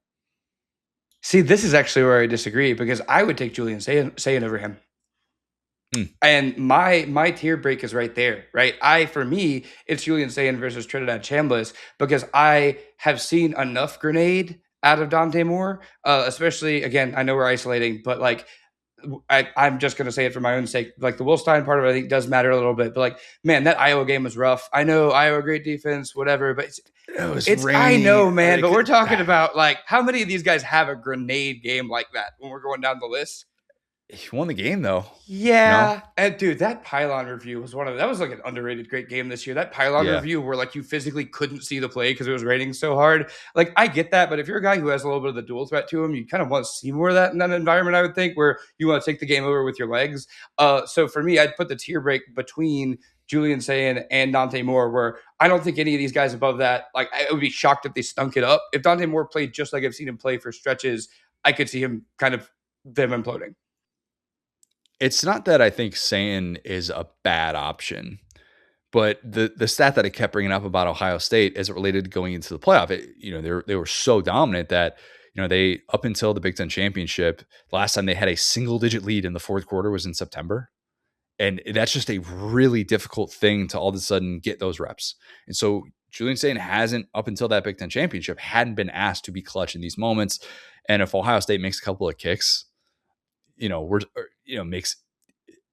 See, this is actually where I disagree because I would take Julian Sayin over him. Hmm. And my tier break is right there, right? For me, it's Julian Sayin versus Trinidad Chambliss because I have seen enough grenade out of Dante Moore, especially again. I know we're isolating, but like I'm just going to say it for my own sake. Like the Will Stein part of it, I think does matter a little bit. But like, man, that Iowa game was rough. I know Iowa great defense, whatever. But It was it's I rainy. know, man. But we're talking about like how many of these guys have a grenade game like that when we're going down the list? He won the game though. Yeah, and dude, that pylon review was that was like an underrated great game this year. That pylon Yeah. review where like you physically couldn't see the play because it was raining so hard. Like I get that, but if you're a guy who has a little bit of the dual threat to him, you kind of want to see more of that in that environment. I would think where you want to take the game over with your legs. So for me, I'd put the tier break between Julian Sayin and Dante Moore, where I don't think any of these guys above that. Like I would be shocked if they stunk it up. If Dante Moore played just like I've seen him play for stretches, I could see him kind of them imploding. It's not that I think Sayin is a bad option, but the stat that I kept bringing up about Ohio State as it related to going into the playoff, they were so dominant that they up until the Big Ten championship, the last time they had a single digit lead in the fourth quarter was in September. And that's just a really difficult thing to all of a sudden get those reps. And so Julian Sayin hasn't, up until that Big Ten championship, hadn't been asked to be clutch in these moments. And if Ohio State makes a couple of kicks, makes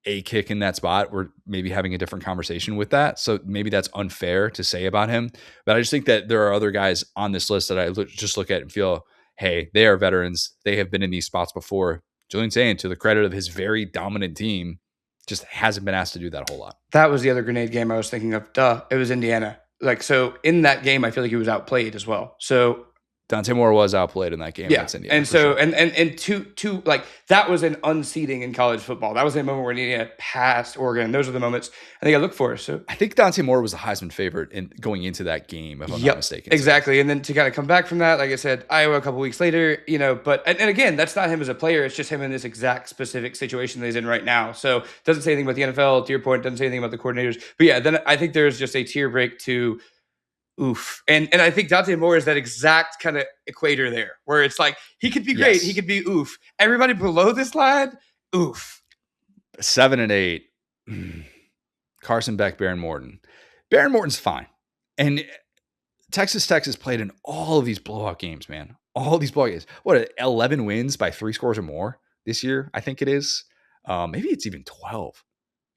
a kick in that spot, we're maybe having a different conversation with that. So maybe that's unfair to say about him. But I just think that there are other guys on this list that I just look at and feel, hey, they are veterans. They have been in these spots before. Julian Sayin, to the credit of his very dominant team, just hasn't been asked to do that a whole lot. That was the other grenade game I was thinking of. Duh, it was Indiana. Like, so in that game, I feel like he was outplayed as well. So Dante Moore was outplayed in that game. yeah, Indiana, and so sure. and two like that was an unseating in college football. That was a moment where Indiana passed Oregon. Those are the moments I think I look for. So I think Dante Moore was the Heisman favorite in going into that game, if I'm not mistaken. Exactly. And then to kind of come back from that, like I said, Iowa a couple weeks later, but and again, that's not him as a player. It's just him in this exact specific situation that he's in right now. So doesn't say anything about the NFL. To your point, doesn't say anything about the coordinators. But yeah, then I think there's just a tier break to. Oof. And I think Dante Moore is that exact kind of equator there where it's like he could be great, he could be oof. Everybody below this line, oof. 7 and 8. Carson Beck, Behren Morton. Behren Morton's fine. And Texas Tech has played in all of these blowout games, man. All these blowout games. What, 11 wins by 3 scores or more this year? I think it is. Maybe it's even 12.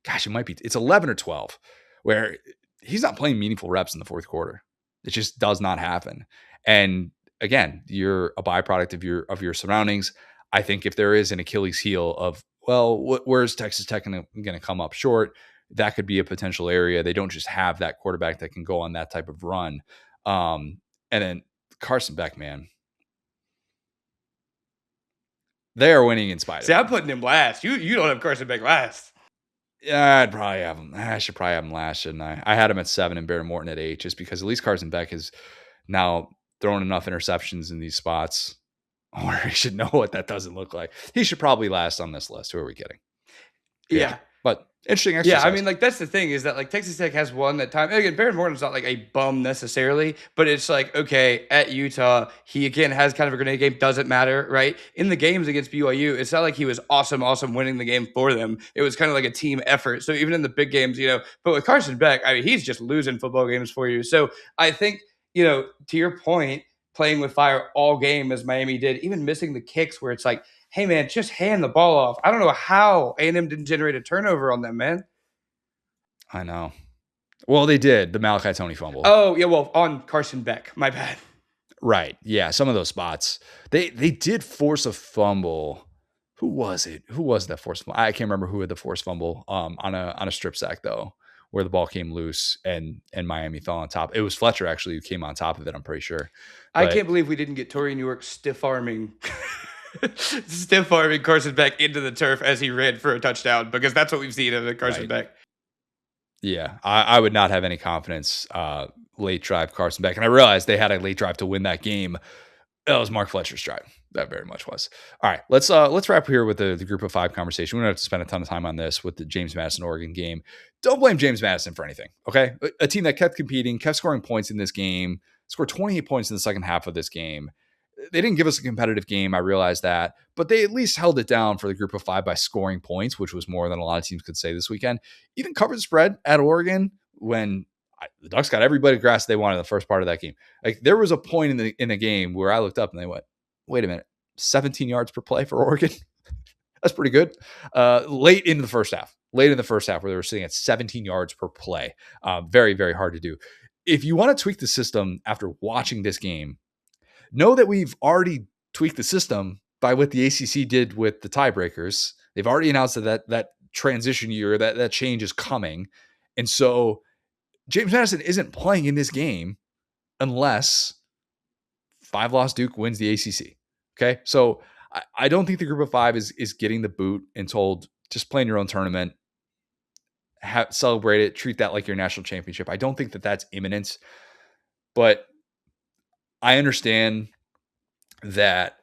Gosh, it might be. It's 11 or 12 where he's not playing meaningful reps in the fourth quarter. It just does not happen. And again, you're a byproduct of your surroundings. I think if there is an Achilles heel of, well, where's Texas Tech going to come up short? That could be a potential area. They don't just have that quarterback that can go on that type of run. And then Carson Beck, man, they are winning in spite of him. I'm putting him last. You don't have Carson Beck last. Yeah, I'd probably have him. I should probably have him last, shouldn't I? I had him at 7 and Behren Morton at 8, just because at least Carson Beck has now thrown enough interceptions in these spots, or he should know what that doesn't look like. He should probably last on this list. Who are we kidding? Yeah. But interesting exercise. Yeah, I mean, like, that's the thing is that, like, Texas Tech has won that time. Again, Behren Morton's not, like, a bum necessarily, but it's like, okay, at Utah, he, again, has kind of a grenade game. Doesn't matter, right? In the games against BYU, it's not like he was awesome winning the game for them. It was kind of like a team effort. So even in the big games, but with Carson Beck, I mean, he's just losing football games for you. So I think, to your point, playing with fire all game as Miami did, even missing the kicks where it's like, hey, man, just hand the ball off. I don't know how A&M didn't generate a turnover on them, man. I know. Well, they did. The Malachi Tony fumble. Oh, yeah, well, on Carson Beck. My bad. Right. Yeah, some of those spots. They did force a fumble. Who was it? Who was that forced fumble? I can't remember who had the forced fumble on a strip sack, though, where the ball came loose and Miami fell on top. It was Fletcher, actually, who came on top of it, I'm pretty sure. But I can't believe we didn't get Torian York stiff-arming Carson Beck into the turf as he ran for a touchdown, because that's what we've seen of Carson Beck. Yeah, I would not have any confidence late drive Carson Beck. And I realized they had a late drive to win that game. That was Mark Fletcher's drive. That very much was. All right, let's wrap here with the group of five conversation. We don't have to spend a ton of time on this with the James Madison Oregon game. Don't blame James Madison for anything. Okay, a team that kept competing, kept scoring points in this game, scored 28 points in the second half of this game. They didn't give us a competitive game. I realize that, but they at least held it down for the group of five by scoring points, which was more than a lot of teams could say this weekend. Even covered the spread at Oregon when the Ducks got everybody grass they wanted in the first part of that game. Like there was a point in the game where I looked up and they went, "Wait a minute, 17 yards per play for Oregon? That's pretty good." Late in the first half, where they were sitting at 17 yards per play. Very, very hard to do. If you want to tweak the system after watching this game, know that we've already tweaked the system by what the ACC did with the tiebreakers. They've already announced that transition year, that change is coming. And so James Madison isn't playing in this game unless 5-loss Duke wins the ACC. Okay. So I don't think the group of five is getting the boot and told, just play in your own tournament, celebrate it, treat that like your national championship. I don't think that that's imminent, but I understand that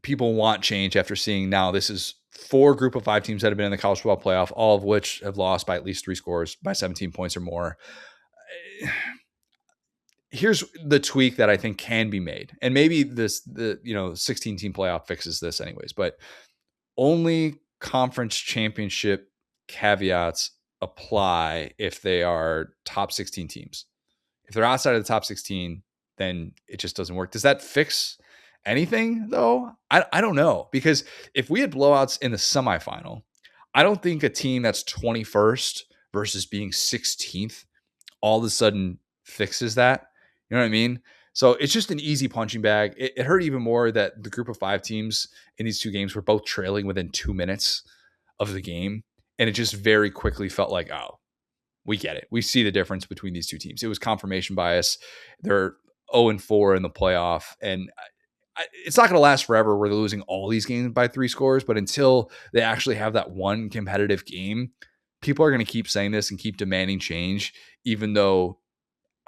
people want change after seeing now this is 4 group of 5 teams that have been in the college football playoff, all of which have lost by at least 3 scores, by 17 points or more. Here's the tweak that I think can be made. And maybe the 16 team playoff fixes this anyways, but only conference championship caveats apply if they are top 16 teams. If they're outside of the top 16, then it just doesn't work. Does that fix anything though? I don't know, because if we had blowouts in the semifinal, I don't think a team that's 21st versus being 16th all of a sudden fixes that. You know what I mean? So it's just an easy punching bag. It hurt even more that the group of 5 teams in these 2 games were both trailing within 2 minutes of the game. And it just very quickly felt like, oh, we get it. We see the difference between these 2 teams. It was confirmation bias. They're 0-4 in the playoff. And it's not going to last forever where they're losing all these games by 3 scores. But until they actually have that one competitive game, people are going to keep saying this and keep demanding change, even though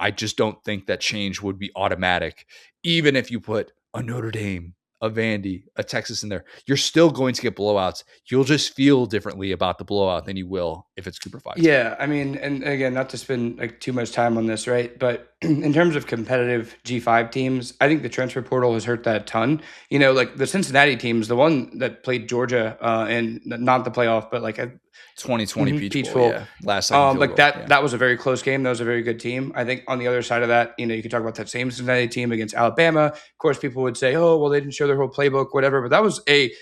I just don't think that change would be automatic. Even if you put a Notre Dame, a Vandy, a Texas in there, you're still going to get blowouts. You'll just feel differently about the blowout than you will if it's group of 5. Yeah, I mean, and again, not to spend like too much time on this, right? But in terms of competitive G5 teams, I think the transfer portal has hurt that a ton. You know, like the Cincinnati teams, the one that played Georgia and not the playoff, but like a 2020 Peach Bowl. Yeah. Last second like that was a very close game. That was a very good team. I think on the other side of that, you know, you could talk about that same Cincinnati team against Alabama. Of course, people would say, "Oh, well, they didn't show their whole playbook, whatever." But that was a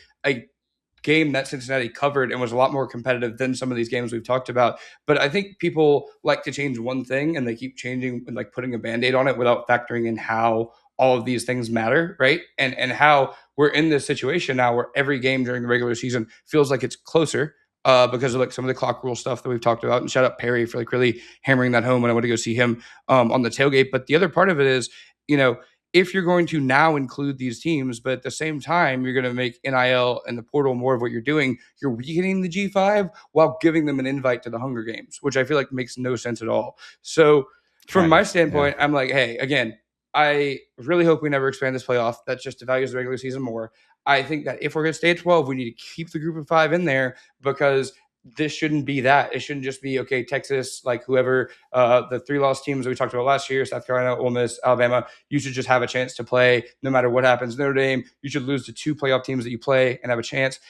game that Cincinnati covered and was a lot more competitive than some of these games we've talked about. But I think people like to change one thing and they keep changing and like putting a Band-Aid on it without factoring in how all of these things matter, right? And how we're in this situation now where every game during the regular season feels like it's closer. Because of like some of the clock rule stuff that we've talked about, and shout out Perry for like really hammering that home when I went to go see him on the tailgate. But the other part of it is, you know, if you're going to now include these teams, but at the same time you're going to make NIL and the portal more of what you're doing, you're weakening the G5 while giving them an invite to the Hunger Games, which I feel like makes no sense at all. So from my standpoint, I'm like, hey, again, I really hope we never expand this playoff. That just devalues the regular season more. I think that if we're going to stay at 12, we need to keep the group of 5 in there, because this shouldn't be that. It shouldn't just be, okay, Texas, like whoever, the 3-loss teams that we talked about last year, South Carolina, Ole Miss, Alabama, you should just have a chance to play no matter what happens. Notre Dame, you should lose to 2 playoff teams that you play and have a chance.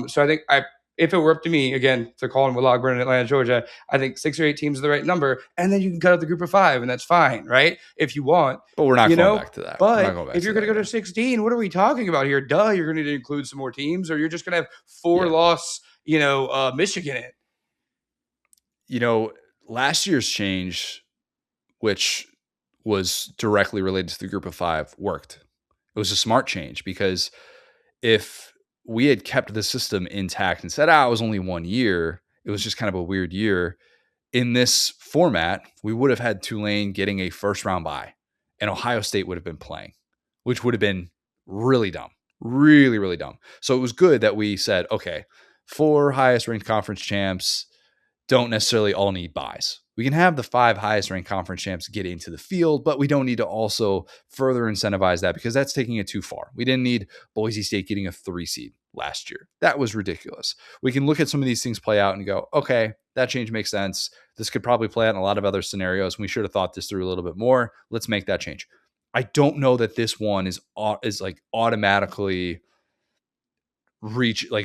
So I think if it were up to me, again, to call in with Logburn in Atlanta, Georgia, I think 6 or 8 teams is the right number, and then you can cut out the group of 5, and that's fine, right? If you want. But we're not going back to that. But if you're going to go to 16, what are we talking about here? Duh, you're going to need to include some more teams, or you're just going to have 4-loss, Michigan in. You know, last year's change, which was directly related to the group of 5, worked. It was a smart change, because if we had kept the system intact and said, it was only 1 year, it was just kind of a weird year. In this format, we would have had Tulane getting a first-round bye, and Ohio State would have been playing, which would have been really dumb. Really, really dumb. So it was good that we said, okay, 4 highest-ranked conference champs don't necessarily all need buys. We can have the 5 highest ranked conference champs get into the field, but we don't need to also further incentivize that because that's taking it too far. We didn't need Boise State getting a 3 seed last year. That was ridiculous. We can look at some of these things play out and go, okay, that change makes sense. This could probably play out in a lot of other scenarios. We should have thought this through a little bit more. Let's make that change. I don't know that this one is like automatically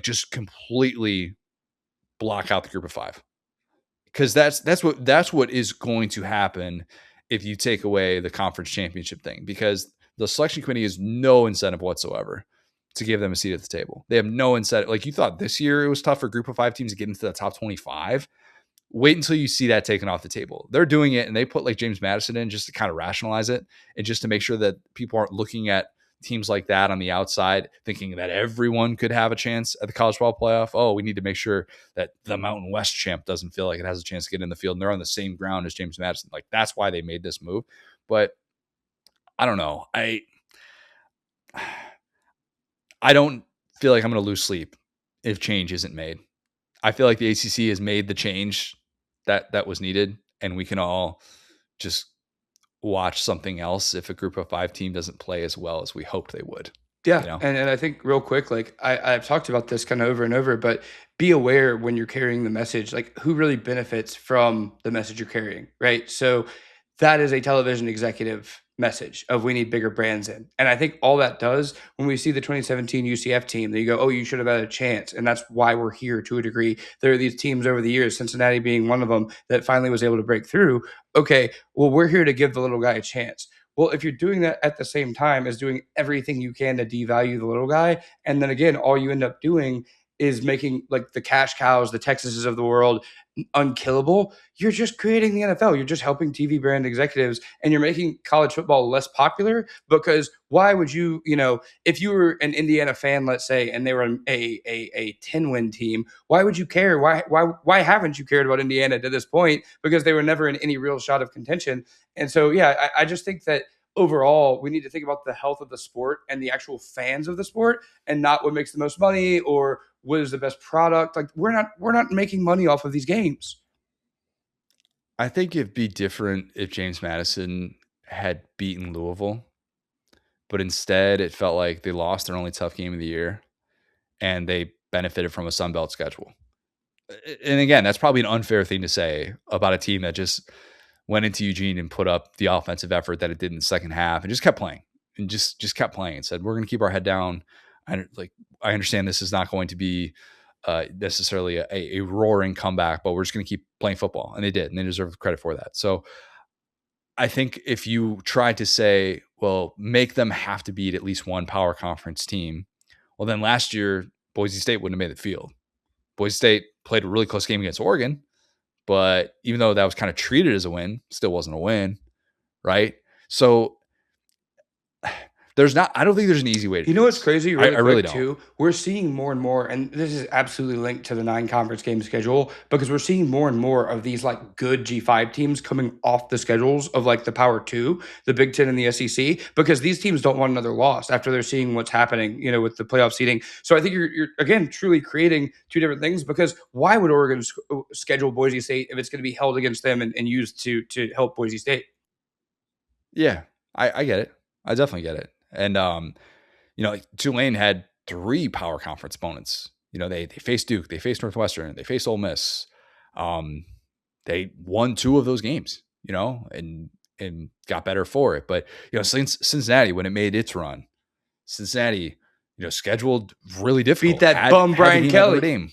just completely block out the group of 5, because that's what is going to happen if you take away the conference championship thing, because the selection committee has no incentive whatsoever to give them a seat at the table. They have no incentive. Like, you thought this year it was tough for a group of 5 teams to get into the top 25. Wait until you see that taken off the table. They're doing it, and they put like James Madison in just to kind of rationalize it and just to make sure that people aren't looking at teams like that on the outside thinking that everyone could have a chance at the college football playoff. Oh, we need to make sure that the Mountain West champ doesn't feel like it has a chance to get in the field, and they're on the same ground as James Madison. Like, that's why they made this move. But I don't know. I don't feel like I'm going to lose sleep if change isn't made. I feel like the ACC has made the change that was needed, and we can all just watch something else if a group of 5 team doesn't play as well as we hoped they would. Yeah. You know? And I think real quick, like I've talked about this kind of over and over, but be aware when you're carrying the message, like who really benefits from the message you're carrying, right? So that is a television executive message of we need bigger brands in. And I think all that does when we see the 2017 UCF team, that you go, oh, you should have had a chance. And that's why we're here to a degree. There are these teams over the years, Cincinnati being one of them, that finally was able to break through. Okay, well, we're here to give the little guy a chance. Well, if you're doing that at the same time as doing everything you can to devalue the little guy, and then again, all you end up doing is making like the cash cows, the Texases of the world, unkillable, you're just creating the NFL. You're just helping TV brand executives, and you're making college football less popular. Because why would you, if you were an Indiana fan, let's say, and they were a 10-win team, why would you care? Why haven't you cared about Indiana to this point? Because they were never in any real shot of contention. And so, yeah, I just think that overall, we need to think about the health of the sport and the actual fans of the sport, and not what makes the most money or what is the best product. Like, we're not making money off of these games. I think it'd be different if James Madison had beaten Louisville, but instead it felt like they lost their only tough game of the year and they benefited from a Sun Belt schedule. And again, that's probably an unfair thing to say about a team that just went into Eugene and put up the offensive effort that it did in the second half and just kept playing and just kept playing and said, we're going to keep our head down. I understand this is not going to be necessarily a roaring comeback, but we're just going to keep playing football. And they did, and they deserve credit for that. So I think if you try to say, well, make them have to beat at least one power conference team, well, then last year, Boise State wouldn't have made the field. Boise State played a really close game against Oregon, but even though that was kind of treated as a win, still wasn't a win, right? So I don't think there's an easy way to do What's this. crazy? I really don't. Too. We're seeing more and more, and this is absolutely linked to the 9 conference game schedule, because we're seeing more and more of these like good G5 teams coming off the schedules of like the Power 2, the Big Ten and the SEC, because these teams don't want another loss after they're seeing what's happening, with the playoff seeding. So I think you're again truly creating two different things, because why would Oregon schedule Boise State if it's going to be held against them and used to help Boise State? Yeah, I get it. I definitely get it. And, like Tulane had 3 power conference opponents. They faced Duke, they faced Northwestern, they faced Ole Miss. They won 2 of those games, and got better for it. But, since Cincinnati, when it made its run, Cincinnati, scheduled really difficult. Beat that bum Brian Kelly. Notre Dame.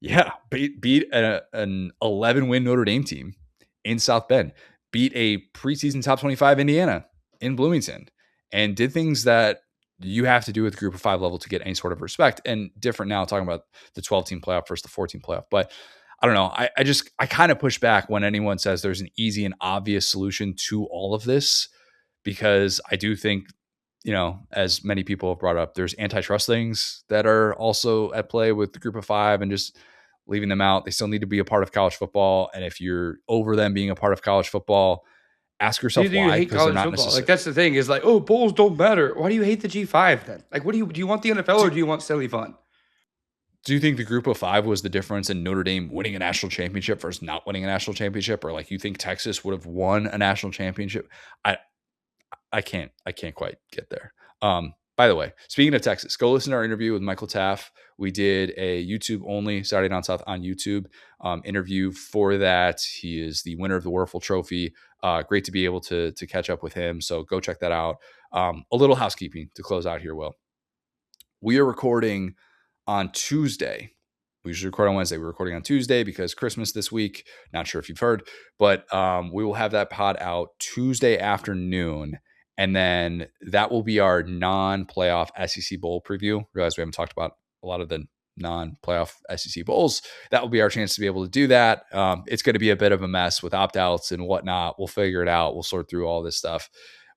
Yeah, beat an 11-win Notre Dame team in South Bend. Beat a preseason top 25 Indiana in Bloomington. And did things that you have to do with the group of 5 level to get any sort of respect. And different now, talking about the 12-team playoff versus the 14 playoff. But I don't know. I kind of push back when anyone says there's an easy and obvious solution to all of this, because I do think, as many people have brought up, there's antitrust things that are also at play with the group of 5 and just leaving them out. They still need to be a part of college football. And if you're over them being a part of college football, ask yourself why. You hate college football. Like, that's the thing, is like, oh, bowls don't matter. Why do you hate the G5 then? Like, do you want the NFL or do you want silly fun? Do you think the group of 5 was the difference in Notre Dame winning a national championship versus not winning a national championship? Or like you think Texas would have won a national championship? I can't quite get there. By the way, speaking of Texas, go listen to our interview with Michael Taff. We did a YouTube only Saturday Down South on YouTube interview for that. He is the winner of the Werfel Trophy. Great to be able to catch up with him. So go check that out. A little housekeeping to close out here, Will. We are recording on Tuesday. We usually record on Wednesday. We're recording on Tuesday because Christmas this week. Not sure if you've heard, but we will have that pod out Tuesday afternoon. And then that will be our non-playoff SEC Bowl preview. Realize we haven't talked about a lot of the non-playoff SEC Bowls. That will be our chance to be able to do that. It's going to be a bit of a mess with opt-outs and whatnot. We'll figure it out. We'll sort through all this stuff.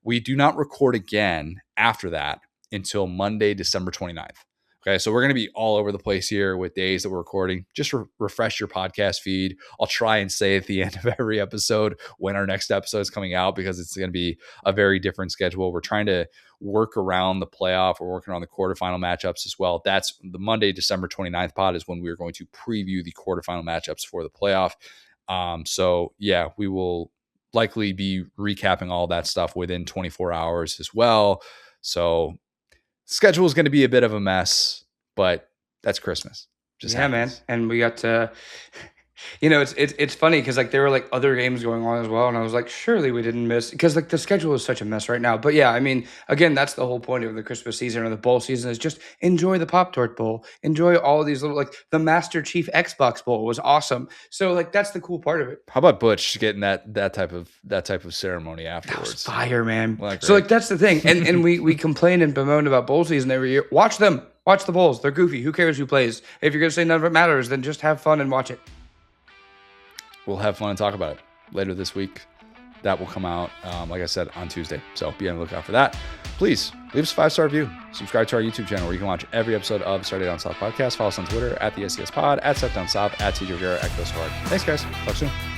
We do not record again after that until Monday, December 29th. Okay, so we're going to be all over the place here with days that we're recording. Just refresh your podcast feed. I'll try and say at the end of every episode when our next episode is coming out because it's going to be a very different schedule. We're trying to work around the playoff. We're working on the quarterfinal matchups as well. That's the Monday, December 29th pod is when we're going to preview the quarterfinal matchups for the playoff. So yeah, we will likely be recapping all that stuff within 24 hours as well. So schedule is going to be a bit of a mess, but that's Christmas. Just happens. Man. And we got to, it's funny because like there were like other games going on as well. And I was like, surely we didn't miss because like the schedule is such a mess right now. But yeah, I mean, again, that's the whole point of the Christmas season or the bowl season is just enjoy the Pop-Tart Bowl. Enjoy all of these little, like the Master Chief Xbox Bowl was awesome. So like, that's the cool part of it. How about Butch getting that type of ceremony afterwards? That was fire, man. So like, that's the thing. And we complain and bemoan about bowl season every year. Watch them. Watch the bowls. They're goofy. Who cares who plays? If you're going to say none of it matters, then just have fun and watch it. We'll have fun and talk about it later this week. That will come out, like I said, on Tuesday. So be on the lookout for that. Please leave us a 5-star review. Subscribe to our YouTube channel where you can watch every episode of the Saturday Down South podcast. Follow us on Twitter at the SCS Pod, at Seth Down South, at TJ Rivera, at Chris Hart. Thanks, guys. Talk soon.